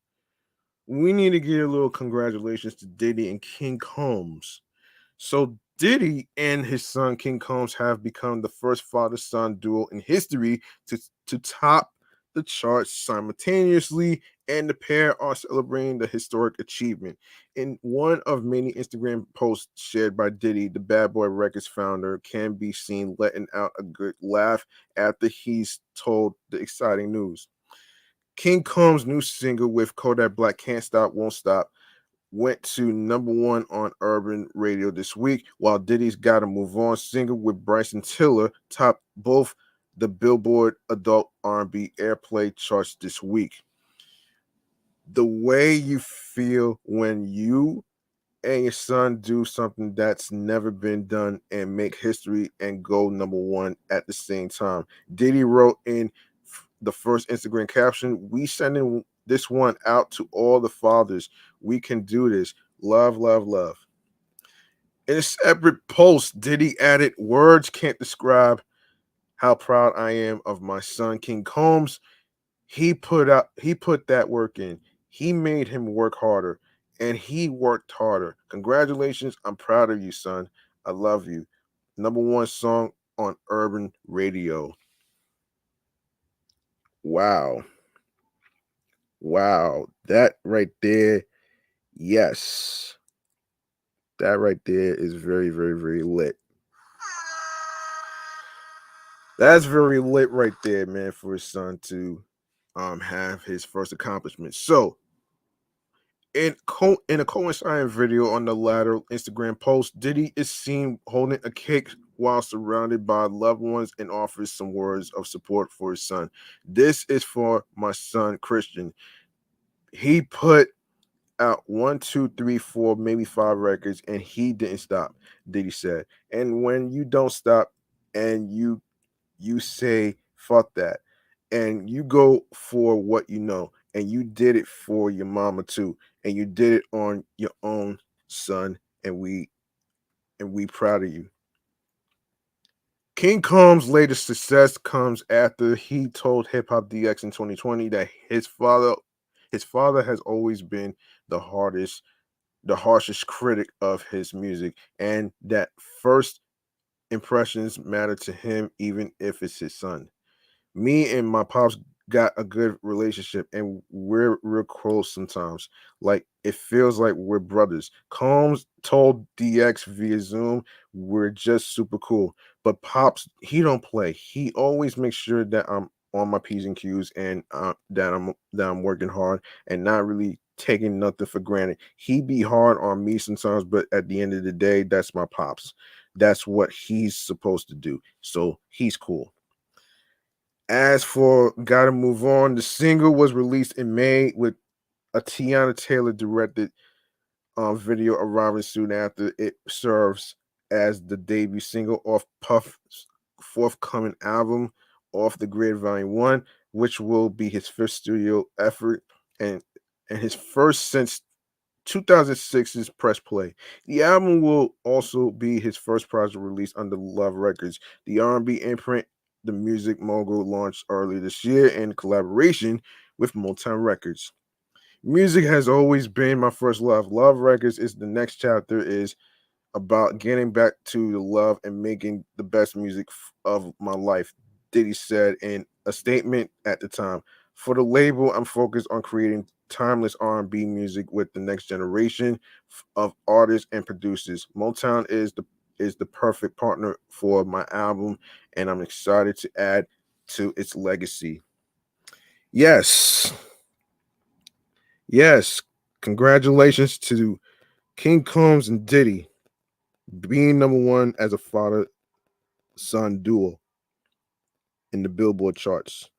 we need to give a little congratulations to Diddy and King Combs. So Diddy and his son King Combs have become the first father-son duo in history to top the charts simultaneously, and the pair are celebrating the historic achievement. In one of many Instagram posts shared by Diddy, the Bad Boy Records founder can be seen letting out a good laugh after he's told the exciting news. King Combs' new single with Kodak Black, Can't Stop, Won't Stop, went to number one on urban radio this week, while Diddy's Gotta Move On single with Bryson Tiller topped both the Billboard Adult R&B Airplay charts this week. The way you feel when you and your son do something that's never been done and make history and go number one at the same time. Diddy wrote in the first Instagram caption, "We sending this one out to all the fathers. We can do this. Love, love, love." In a separate post, Diddy added, "Words can't describe how proud I am of my son King Combs. He put that work in. He made him work harder, and he worked harder. Congratulations. I'm proud of you, son. I love you. Number one song on urban radio. Wow. Wow. That right there. Yes. That right there is very, very, very lit. That's very lit right there, man, for his son to have his first accomplishment. So in a coinciding video on the latter Instagram post, Diddy is seen holding a cake while surrounded by loved ones and offers some words of support for his son. This is for my son Christian. He put out one, two, three, four, maybe five records, and he didn't stop. Diddy said, and when you don't stop and you say fuck that, and you go for what you know, and you did it for your mama too, and you did it on your own, son, and we proud of you. King Combs' latest success comes after he told Hip Hop DX in 2020 that his father has always been the hardest the harshest critic of his music, and that first impressions matter to him even if it's his son. Me and my pops got a good relationship, and we're real close sometimes. Like, it feels like we're brothers. Combs told DX via Zoom, we're just super cool. But pops, he don't play. He always makes sure that I'm on my P's and Q's, and that I'm working hard and not really taking nothing for granted. He be hard on me sometimes, but at the end of the day, that's my pops. That's what he's supposed to do. So he's cool. As for Gotta Move On, the single was released in May with a Tiana Taylor directed video arriving soon after. It serves as the debut single off Puff's forthcoming album, Off the Grid Volume 1, which will be his fifth studio effort and, and his first since 2006's Press Play. The album will also be his first project released under Love Records, the R&B imprint the music mogul launched earlier this year in collaboration with Motown Records. Music has always been my first love. Love Records is the next chapter is about getting back to the love and making the best music of my life, Diddy said in a statement at the time. For the label, I'm focused on creating timeless R&B music with the next generation of artists and producers. Motown is the perfect partner for my album, and I'm excited to add to its legacy. Yes, yes. Congratulations to King Combs and Diddy being number one as a father son duo in the Billboard charts.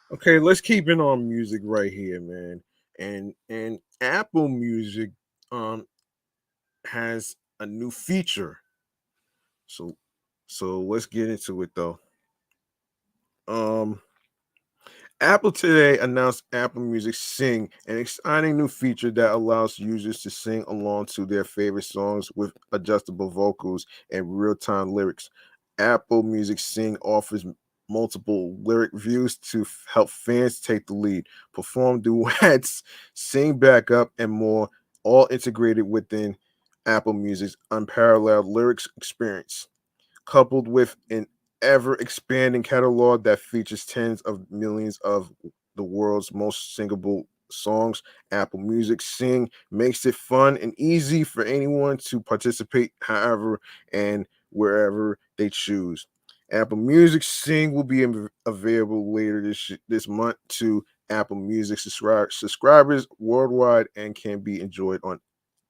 Okay, let's keep it on music right here, man. And Apple Music um has a new feature. So let's get into it though. Um Apple today announced Apple Music Sing, an exciting new feature that allows users to sing along to their favorite songs with adjustable vocals and real-time lyrics. Apple Music Sing offers multiple lyric views to help fans take the lead, perform duets, sing back up, and more, all integrated within Apple Music's unparalleled lyrics experience coupled with an ever expanding catalog that features tens of millions of the world's most singable songs. Apple Music Sing makes it fun and easy for anyone to participate however and wherever they choose. Apple Music Sing will be available later this month to Apple Music subscribers worldwide and can be enjoyed on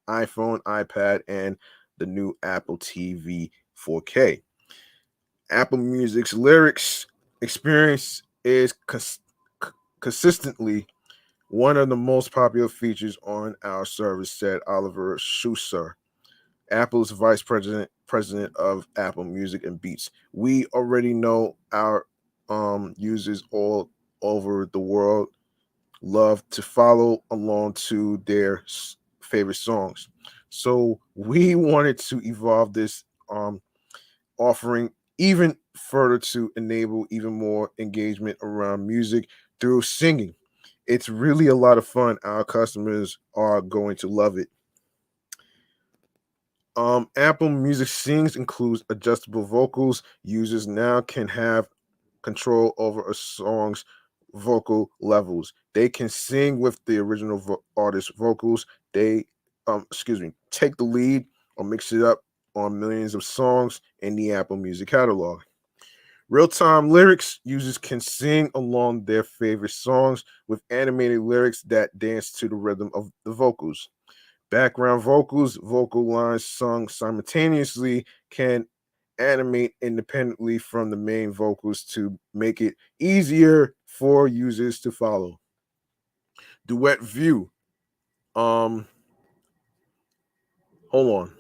iPhone, iPad, and the new Apple TV 4K. Apple Music's lyrics experience is consistently one of the most popular features on our service, said Oliver Schusser, Apple's vice president president of Apple Music and Beats. We already know our users all over the world love to follow along to their favorite songs. So we wanted to evolve this offering even further to enable even more engagement around music through singing. It's really a lot of fun. Our customers are going to love it. Apple Music Sings includes adjustable vocals. Users now can have control over a song's vocal levels. They can sing with the original artist vocals. They, take the lead or mix it up on millions of songs in the Apple Music catalog. Real-time lyrics, users can sing along their favorite songs with animated lyrics that dance to the rhythm of the vocals. Background vocals, vocal lines sung simultaneously, can animate independently from the main vocals to make it easier for users to follow. Duet view. Um, Hold on.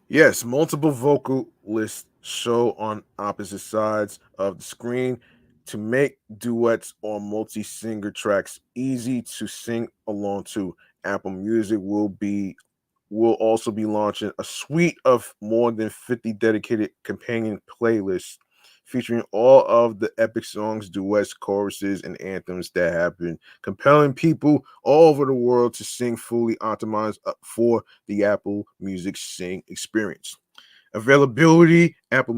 Yes, multiple vocalists show on opposite sides of the screen to make duets or multi-singer tracks easy to sing along to. Apple Music will also be launching a suite of more than 50 dedicated companion playlists featuring all of the epic songs, duets, choruses, and anthems that have been compelling people all over the world to sing fully optimized for the Apple Music Sing experience. Availability: Apple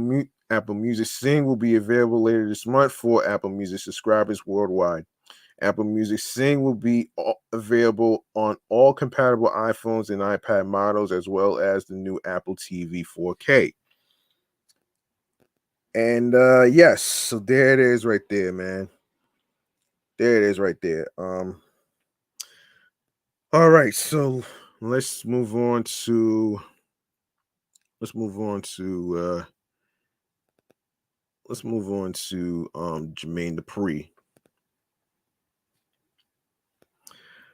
Music Sing will be available later this month for Apple Music subscribers worldwide. Apple Music Sing will be available on all compatible iPhones and iPad models, as well as the new Apple TV 4K. And yes, so there it is right there, man. There it is right there. All right, so let's move on to let's move on to Jermaine Dupri.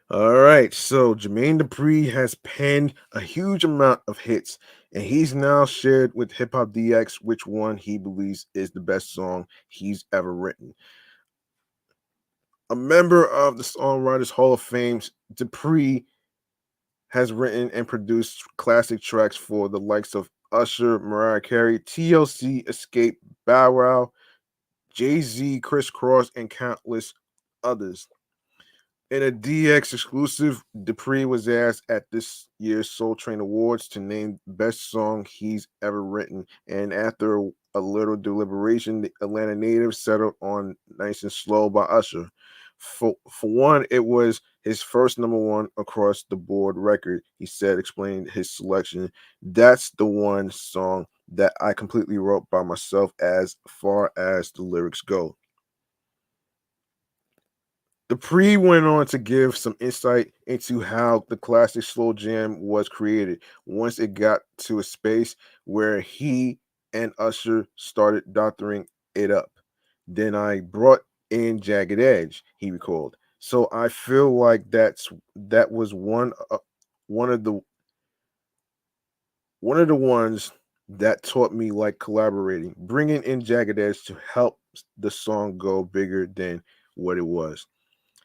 All right, so Jermaine Dupri has penned a huge amount of hits, and he's now shared with Hip Hop DX which one he believes is the best song he's ever written. A member of the Songwriters Hall of Fame, Dupri has written and produced classic tracks for the likes of Usher, Mariah Carey, TLC, Escape, Bow Wow, Jay Z, Chris Cross, and countless others. In a DX exclusive, Dupree was asked at this year's Soul Train Awards to name best song he's ever written, and after a little deliberation, the Atlanta native settled on "Nice and Slow" by Usher. For one, it was his first number one across the board record. He said, explaining his selection, "That's the one song that I completely wrote by myself as far as the lyrics go." The Prix went on to give some insight into how the classic slow jam was created once it got to a space where he and Usher started doctoring it up. Then I brought in Jagged Edge, he recalled. So I feel like that was one of the one of the ones that taught me like collaborating, bringing in Jagged Edge to help the song go bigger than what it was.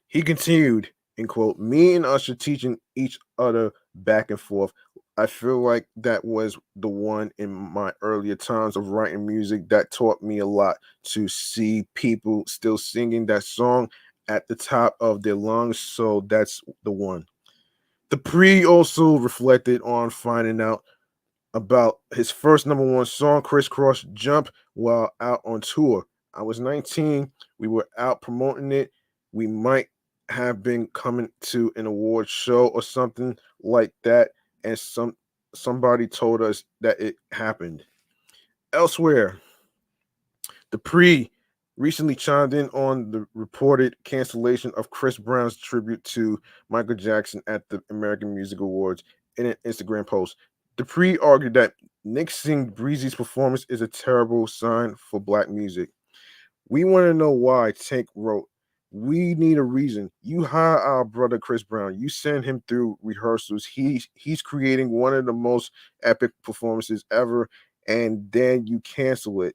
He continued, in quote, "Me and Usher teaching each other back and forth. I feel like that was the one in my earlier times of writing music that taught me a lot to see people still singing that song at the top of their lungs. So that's the one." The Pre also reflected on finding out about his first number one song, Crisscross Jump, while out on tour. "I was 19. We were out promoting it. We might have been coming to an award show or something like that, and somebody told us that it happened." Elsewhere, the Pre recently chimed in on the reported cancellation of Chris Brown's tribute to Michael Jackson at the American Music Awards in an Instagram post. The Prix argued that nixing Breezy's performance is a terrible sign for black music. We want to know why. Tank wrote, "We need a reason. You hire our brother Chris Brown. You send him through rehearsals. He's creating one of the most epic performances ever, and then you cancel it.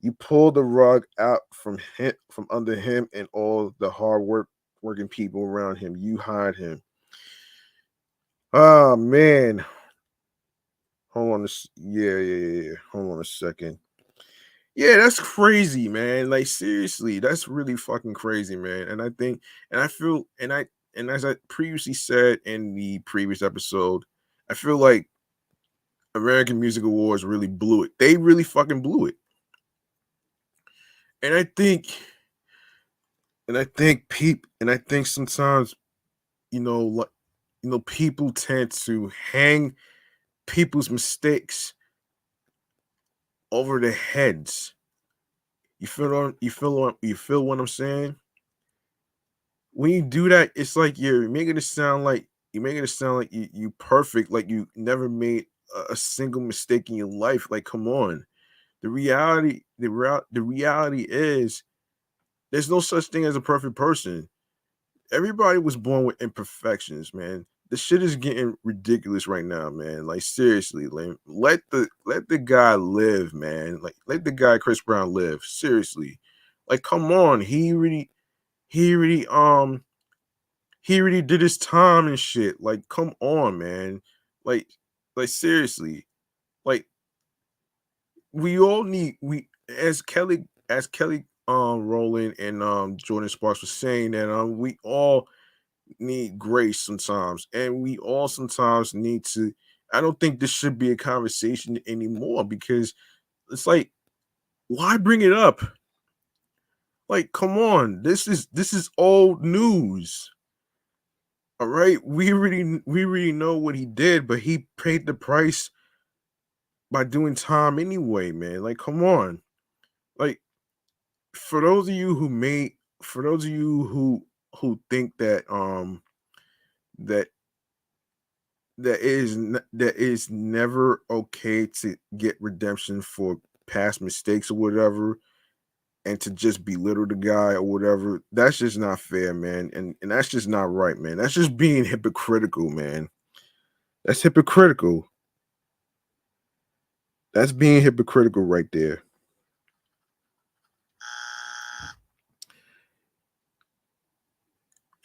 You pull the rug out from under him and all the working people around him. You hired him." Oh man. Hold on yeah. Hold on a second. Yeah, that's crazy, man. Like seriously, that's really fucking crazy, man. And I think and I feel and as I previously said in the previous episode, I feel like American Music Awards really blew it. They really fucking blew it. And I think and I think sometimes, like people tend to hang people's mistakes over their heads. You feel what I'm saying? When you do that, it's like you're making it sound like you perfect, like you never made a single mistake in your life. Like, come on. The reality is there's no such thing as a perfect person. Everybody was born with imperfections, man. The shit is getting ridiculous right now, man. Like seriously, like, let the guy live, man. Like let the guy Chris Brown live. Seriously. Like come on. He already he already did his time and shit. Like come on, man. Like seriously. Like we all need we as Kelly Rowland and Jordan Sparks was saying that we all need grace sometimes, and we all sometimes need to. I don't think this should be a conversation anymore because it's like, why bring it up? Like, come on, this is old news. All right, we already know what he did, but he paid the price by doing time anyway, man. Like, come on, like for those of you who made, for those of you who think that that that is never okay to get redemption for past mistakes or whatever and to just belittle the guy or whatever, that's just not fair, man, and that's just not right, man. That's just being hypocritical, man. That's hypocritical. That's being hypocritical right there.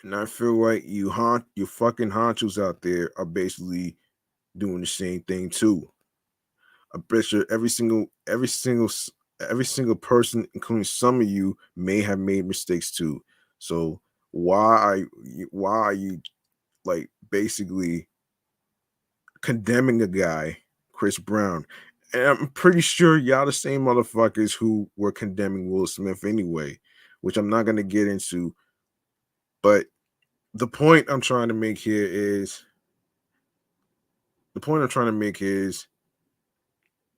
And I feel like you fucking honchos out there are basically doing the same thing too. I bet you every single person, including some of you, may have made mistakes too. So why are you like basically condemning a guy, Chris Brown? And I'm pretty sure y'all the same motherfuckers who were condemning Will Smith anyway, which I'm not gonna get into. But the point I'm trying to make here is the point I'm trying to make is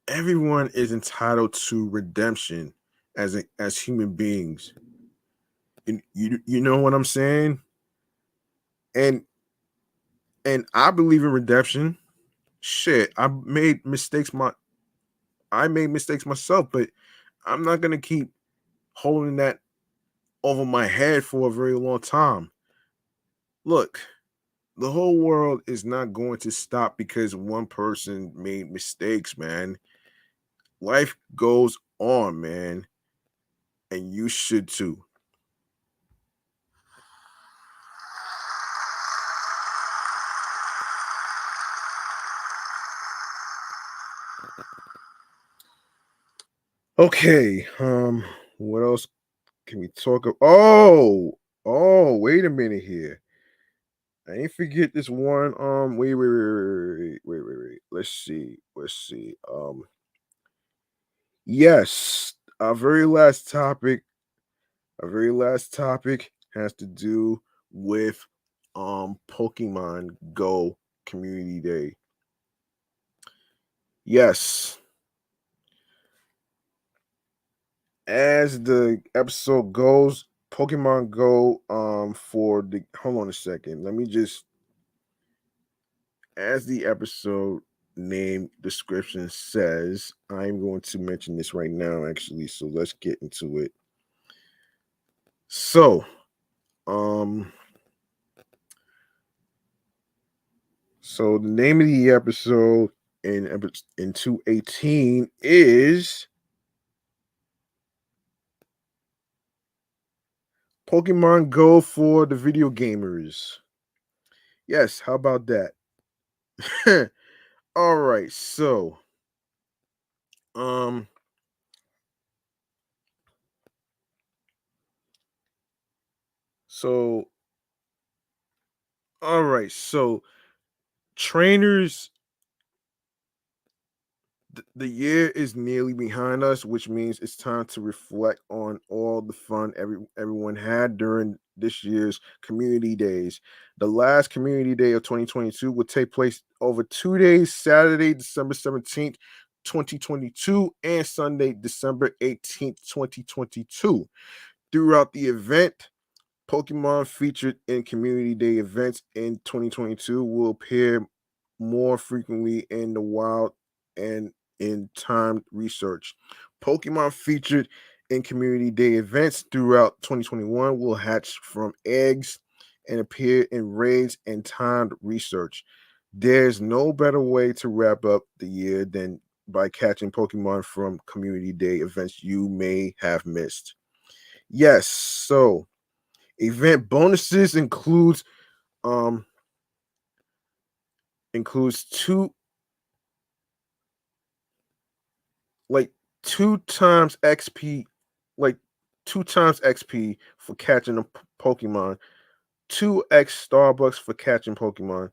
everyone is entitled to redemption as human beings. And you know what I'm saying? And I believe in redemption. Shit, I made mistakes myself, but I'm not gonna keep holding that over my head for a very long time. Look, the whole world is not going to stop because one person made mistakes, man. Life goes on, man, and you should too. Okay, what else can we talk about? Oh, wait a minute here. I ain't forget this one. Wait. Let's see. Yes, our very last topic. Our very last topic has to do with Pokemon Go Community Day. Yes, as the episode goes, Pokemon Go for the hold on a second. Let me just as the episode name description says, I'm going to mention this right now actually. So let's get into it. So, um so the name of the episode in 218 is Pokemon Go for the video gamers. Yes, how about that? All right, um so all right, so trainers the year is nearly behind us, which means it's time to reflect on all the fun everyone had during this year's community days. The last community day of 2022 will take place over 2 days, Saturday, December 17th, 2022, and Sunday, December 18th, 2022. Throughout the event, Pokemon featured in community day events in 2022 will appear more frequently in the wild and in timed research. Pokemon featured in community day events throughout 2021 will hatch from eggs and appear in raids and timed research. There's no better way to wrap up the year than by catching Pokemon from community day events you may have missed. Yes, so event bonuses um includes like two times XP, like two times XP for catching a Pokemon, 2x Starbucks for catching Pokemon,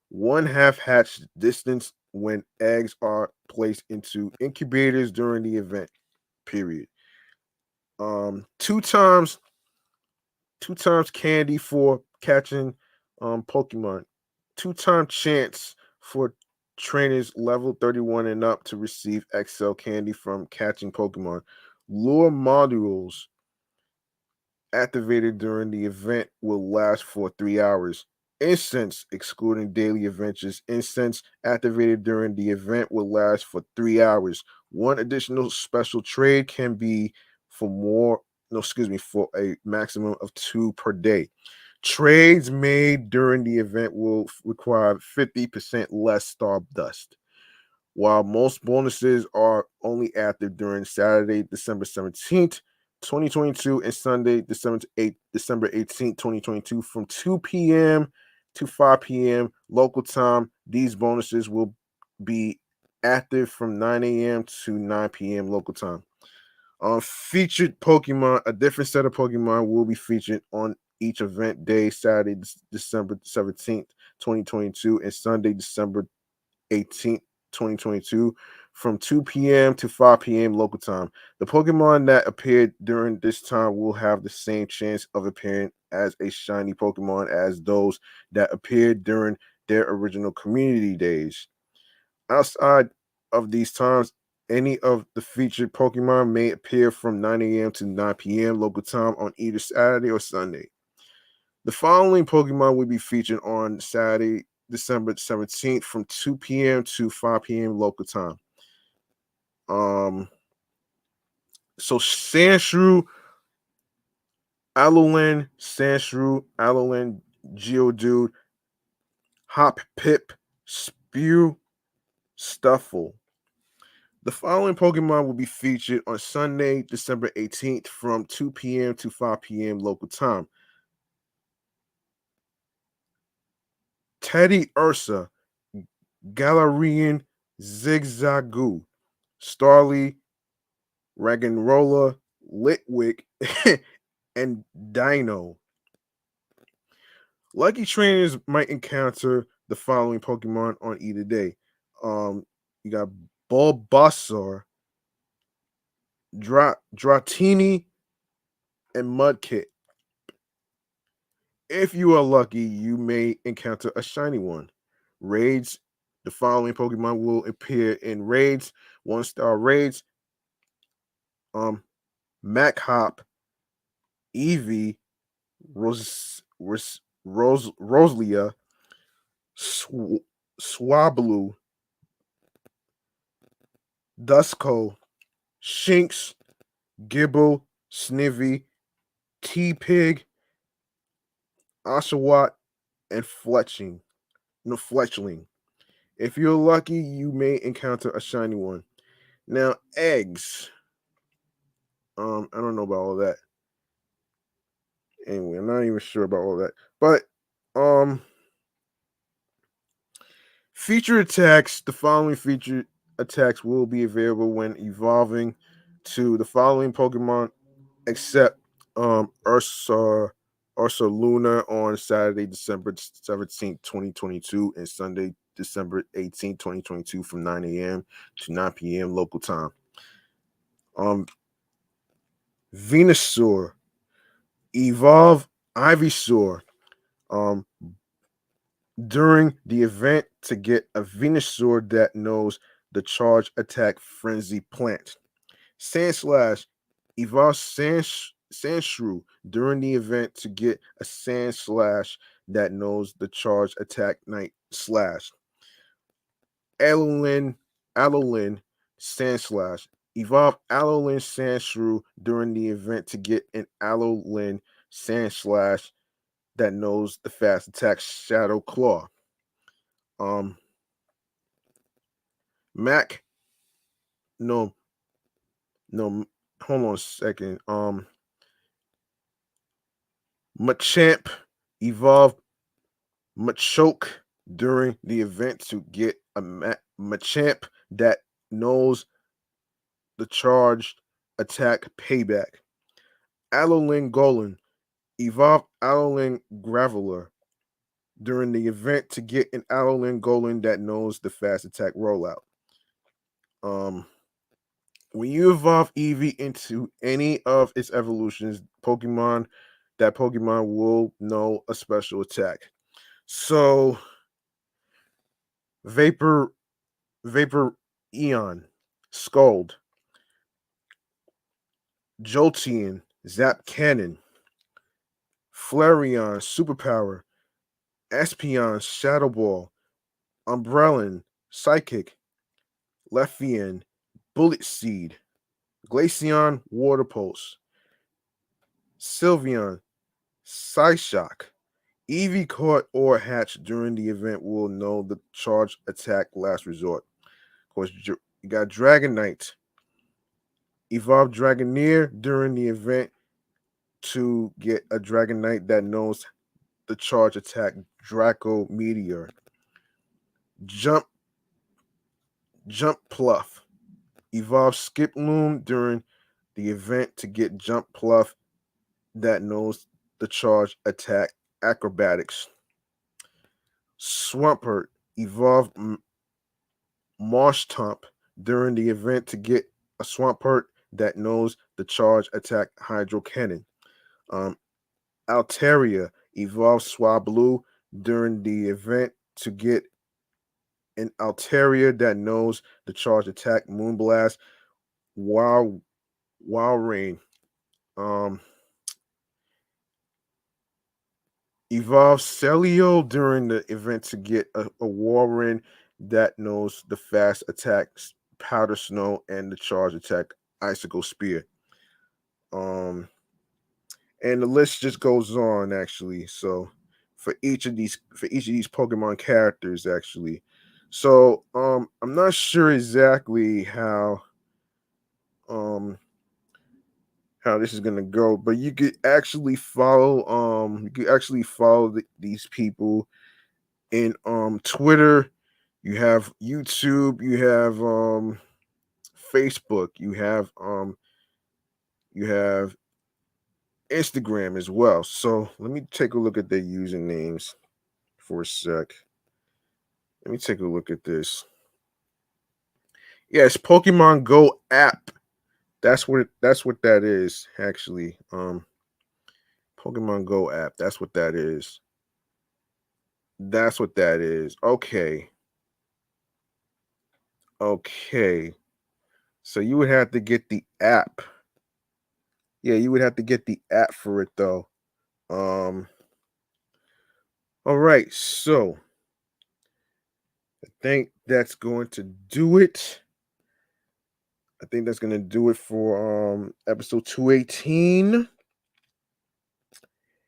one half hatch distance when eggs are placed into incubators during the event period. Two times candy for catching Pokemon, two-time chance for trainers level 31 and up to receive XL candy from catching Pokemon. Lure modules activated during the event will last for 3 hours. Incense, excluding daily adventures, incense activated during the event will last for 3 hours. One additional special trade can be for more, no, excuse me, for a maximum of two per day. Trades made during the event will require 50% less star dust. While most bonuses are only active during Saturday, December 17th, 2022, and Sunday, December 18th, 2022, from 2 p.m. to 5 p.m. local time, these bonuses will be active from 9 a.m. to 9 p.m. local time. Featured Pokemon, a different set of Pokemon will be featured on each event day, Saturday, December 17th, 2022, and Sunday, December 18th, 2022, from 2 p.m. to 5 p.m. local time. The Pokemon that appeared during this time will have the same chance of appearing as a shiny Pokemon as those that appeared during their original community days. Outside of these times, any of the featured Pokemon may appear from 9 a.m. to 9 p.m. local time on either Saturday or Sunday. The following Pokemon will be featured on Saturday, December 17th from 2 p.m. to 5 p.m. local time. Um, Sandshrew, Alolan, Geodude, Hop Pip, Spew, Stuffle. The following Pokemon will be featured on Sunday, December 18th from 2 p.m. to 5 p.m. local time. Teddy Ursa, Galarian Zigzagoon, Starly, Raggenrola, Litwick, and Dino. Lucky trainers might encounter the following Pokemon on either day. You got Bulbasaur, Dratini, and Mudkip. If you are lucky, you may encounter a shiny one. Raids. The following Pokemon will appear in raids, 1-star raids. Um, Mac Hop, Evie, Rosalia, Swablu, Dusko, Shinx, Gibble, Snivy, T Pig, Oshawott, and Fletchling. No, Fletchling. If you're lucky, you may encounter a shiny one. Now, eggs. I don't know about all that. Anyway, I'm not even sure about all that. But feature attacks. The following feature attacks will be available when evolving to the following Pokemon, except Ursa Luna on Saturday, December 17th, 2022, and Sunday, December 18th, 2022, from 9 a.m. to 9 p.m. local time. Venusaur, evolve Ivysaur. During the event to get a Venusaur that knows the charge attack frenzy plant. Sandslash, evolve Sandshrew during the event to get a Sandslash that knows the charge attack night slash. Alolan Sandslash, evolve Alolan Sandshrew during the event to get an Alolan Sandslash that knows the fast attack Shadow Claw. Mac, no, no, hold on a second. Machamp, evolve Machoke during the event to get a Machamp that knows the charged attack payback. Alolan Golem, evolve Alolan Graveler during the event to get an Alolan Golem that knows the fast attack rollout. When you evolve Eevee into any of its evolutions, that Pokemon will know a special attack. So, Vapor Eon, Scold, Jolteon, Zap Cannon, Flareon, Superpower, Espeon, Shadow Ball, Umbrellan, Psychic, Lefian, Bullet Seed, Glaceon, Water Pulse, Sylveon, Psyshock. Eevee caught or hatched during the event will know the charge attack last resort. Of course, you got Dragonite. Evolve Dragoneer during the event to get a Dragonite that knows the charge attack Draco Meteor. Jump Pluff. Evolve Skiploom during the event to get Jump Pluff that knows the charge attack Acrobatics. Swampert. Evolve Marshtomp during the event to get a Swampert that knows the charge attack Hydro Cannon. Altaria, evolve Swablu during the event to get an Altaria that knows the charge attack Moonblast. Wild Rain. Evolve Celio during the event to get a Warren that knows the fast attacks Powder Snow and the charge attack Icicle Spear. And the list just goes on actually. So for each of these Pokemon characters actually. So I'm not sure exactly how this is gonna go, but you could actually follow these people in Twitter, you have YouTube, you have Facebook, you have Instagram as well. So let me take a look at their usernames for a sec. Let me take a look at this. Yes, Pokemon Go app. That's what that is, actually. Pokemon Go app. That's what that is. That's what that is. Okay. Okay. So you would have to get the app. Yeah, you would have to get the app for it though. Um all right, so I think that's going to do it. I think that's going to do it for episode 218.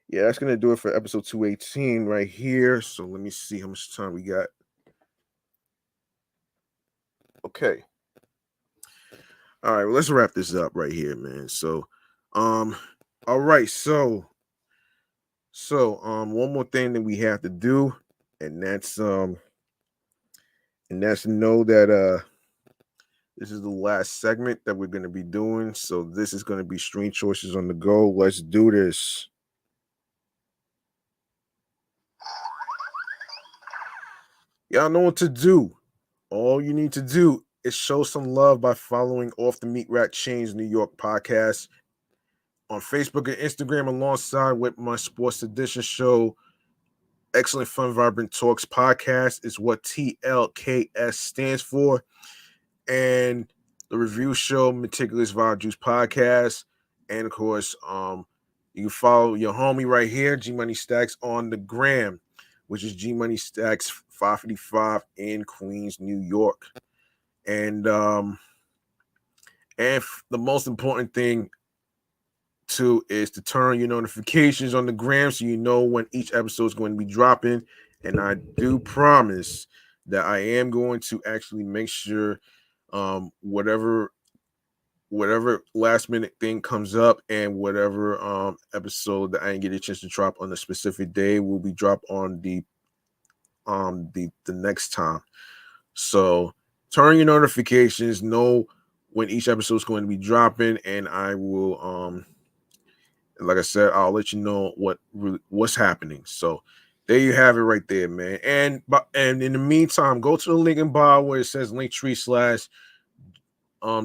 Yeah, that's going to do it for episode 218 right here. So let me see how much time we got. Okay. All right, well, let's wrap this up right here, man. So all right, one more thing that we have to do, and that's to know that this is the last segment that we're going to be doing. So this is going to be stream choices on the go. Let's do this. Y'all know what to do. All you need to do is show some love by following Off the Meat Rack Chainz New York podcast on Facebook and Instagram, alongside with my Sports Edition show. Excellent Fun Vibrant Talks podcast is what TLKS stands for. And the review show, Meticulous Vibe Juice podcast. And of course, you can follow your homie right here, G Money Stacks, on the gram, which is G Money Stacks 555 in Queens, New York. And the most important thing too is to turn your notifications on the gram so you know when each episode is going to be dropping. And I do promise that I am going to actually make sure whatever last minute thing comes up and whatever episode that I didn't get a chance to drop on a specific day will be dropped on the next time. So turn your notifications, know when each episode is going to be dropping, and I will like I said, I'll let you know what's happening. So there you have it right there, man. And in the meantime, go to the link in bio where it says Linktree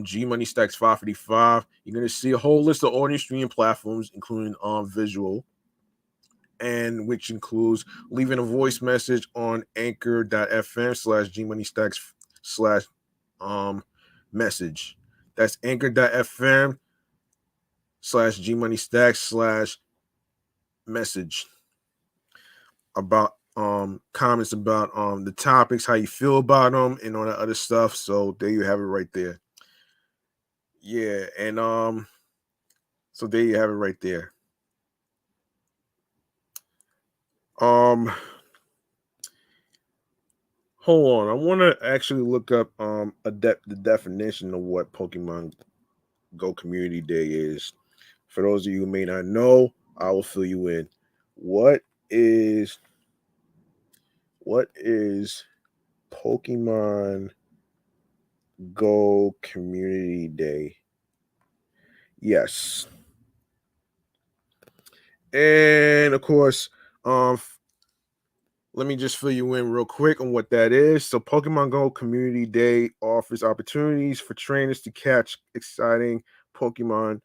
/ G Money Stacks 555. You're gonna see a whole list of audio streaming platforms, including visual, and which includes leaving a voice message on anchor.fm / G Money Stacks / message. That's anchor.fm / G Money Stacks / message about comments about the topics, how you feel about them, and all that other stuff. So there you have it right there. Yeah, and so there you have it right there. Hold on, I want to actually look up the definition of what Pokemon Go Community Day is. For those of you who may not know, I will fill you in. What is Pokemon Go Community Day? Yes. And of course, let me just fill you in real quick on what that is. So Pokemon Go Community Day offers opportunities for trainers to catch exciting Pokemon,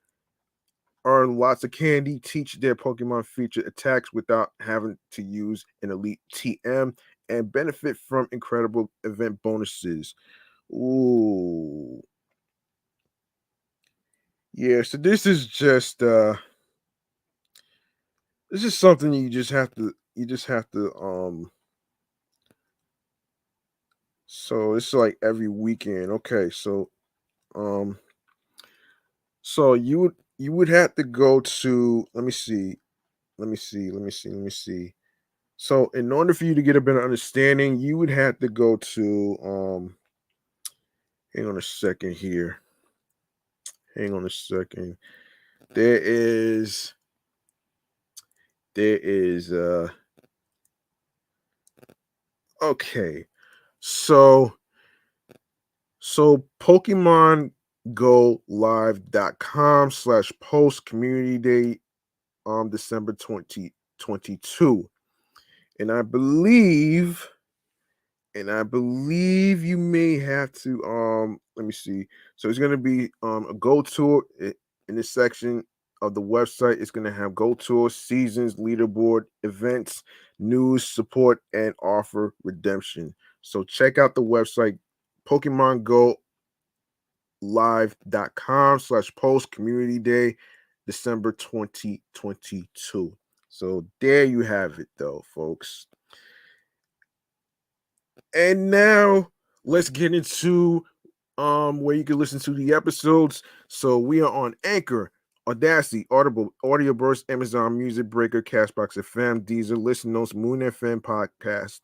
earn lots of candy, teach their Pokemon feature attacks without having to use an elite TM, and benefit from incredible event bonuses. Ooh. Yeah, so this is something you just have to so it's like every weekend. Okay, um so you would have to go to, let me see. So in order for you to get a better understanding, you would have to go to hang on a second here. Hang on a second. There is okay. So Pokemon Go Live.com / post community day December 2022. And I believe you may have to let me see. So it's going to be a Go tour in this section of the website. It's going to have Go tour, seasons, leaderboard, events, news, support, and offer redemption. So check out the website Pokemon Go Live.com / post community day December 2022. So there you have it, though, folks. And now let's get into where you can listen to the episodes. So we are on Anchor, Audacity, Audible, Audio Burst, Amazon Music, Breaker, Castbox FM, Deezer, Listen Notes, Moon FM Podcast,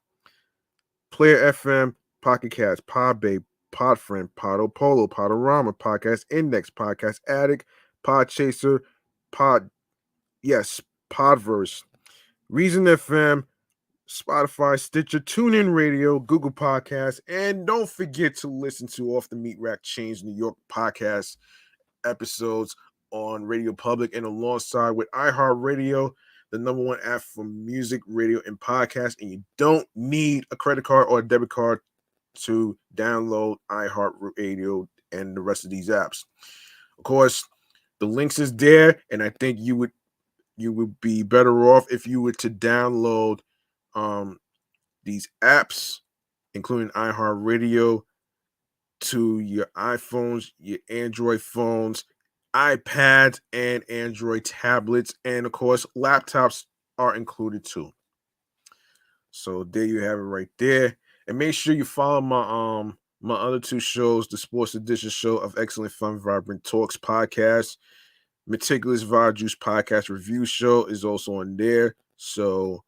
Player FM, Pocket Cast, Podbay, Podfriend, Podopolo, Podorama, Podcast Index, Podcast Addict, Podchaser, Podverse, Reason FM, Spotify, Stitcher, TuneIn Radio, Google Podcasts, and don't forget to listen to Off the Meat Rack Chainz New York podcast episodes on Radio Public and alongside with iHeartRadio, the number one app for music, radio, and podcasts. And you don't need a credit card or a debit card to download iHeartRadio and the rest of these apps. Of course, the links is there, and I think you would be better off if you were to download these apps, including iHeartRadio, to your iPhones, your Android phones, iPads, and Android tablets, and of course, laptops are included too. So there you have it right there. And make sure you follow my other two shows, the Sports Edition show of Excellent Fun Vibrant Talks podcast, Meticulous Vibe Juice podcast review show is also on there. So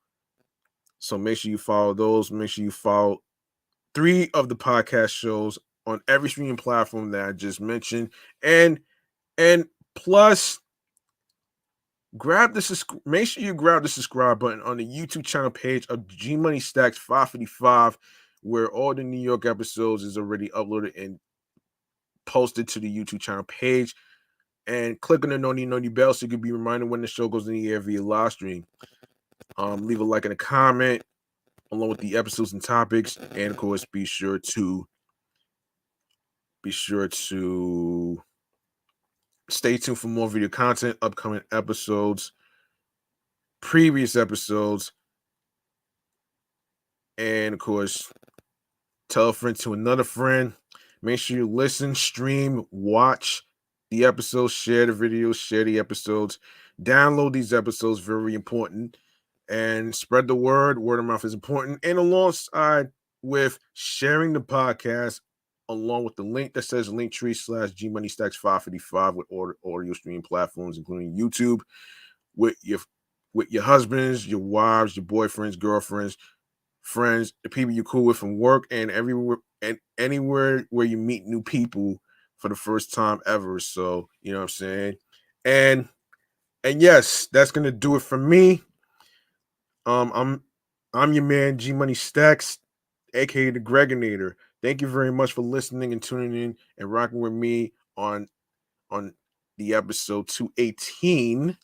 make sure you follow those. Make sure you follow 3 of the podcast shows on every streaming platform that I just mentioned. And plus, make sure you grab the subscribe button on the YouTube channel page of G Money Stacks 555, where all the New York episodes is already uploaded and posted to the YouTube channel page. And click on the noni bell so you can be reminded when the show goes in the air via live stream. Leave a like and a comment along with the episodes and topics, and of course, be sure to stay tuned for more video content, upcoming episodes, previous episodes, and of course, tell a friend to another friend. Make sure you listen, stream, watch the episodes, share the videos, share the episodes, download these episodes, very important, and spread the word. Word of mouth is important. And alongside with sharing the podcast, along with the link that says Linktree/G Money Stacks 555 with audio streaming platforms, including YouTube, with your husbands, your wives, your boyfriends, girlfriends, friends, the people you're cool with from work, and everywhere and anywhere where you meet new people for the first time ever. So, you know what I'm saying? And yes, that's gonna do it for me. I'm your man, G Money Stacks, aka the Gregonator. Thank you very much for listening and tuning in and rocking with me on the episode 218.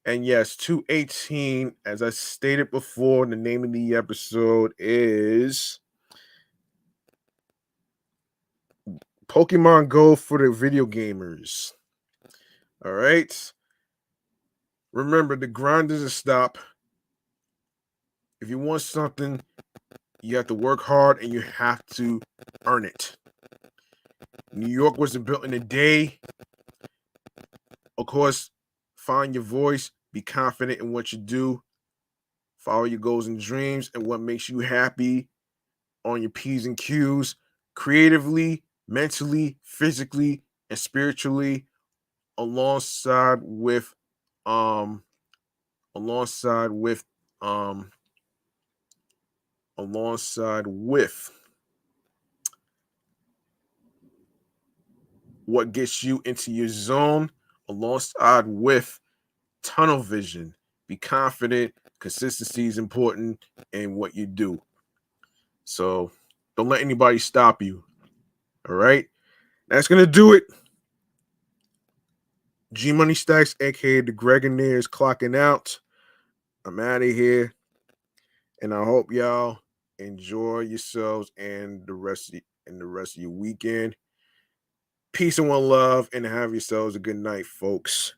And yes, 218, as I stated before, the name of the episode is Pokemon Go for the video gamers. All right. Remember, the grind doesn't stop. If you want something, you have to work hard and you have to earn it. New York wasn't built in a day. Of course, find your voice, be confident in what you do, follow your goals and dreams and what makes you happy on your P's and Q's, creatively, mentally, physically, and spiritually, alongside with what gets you into your zone, alongside with tunnel vision. Be confident. Consistency is important in what you do. So don't let anybody stop you. All right. That's going to do it. G Money Stacks, aka the Gregonator, is clocking out. I'm out of here. And I hope y'all enjoy yourselves and the rest of your weekend. Peace and one love, and have yourselves a good night, folks.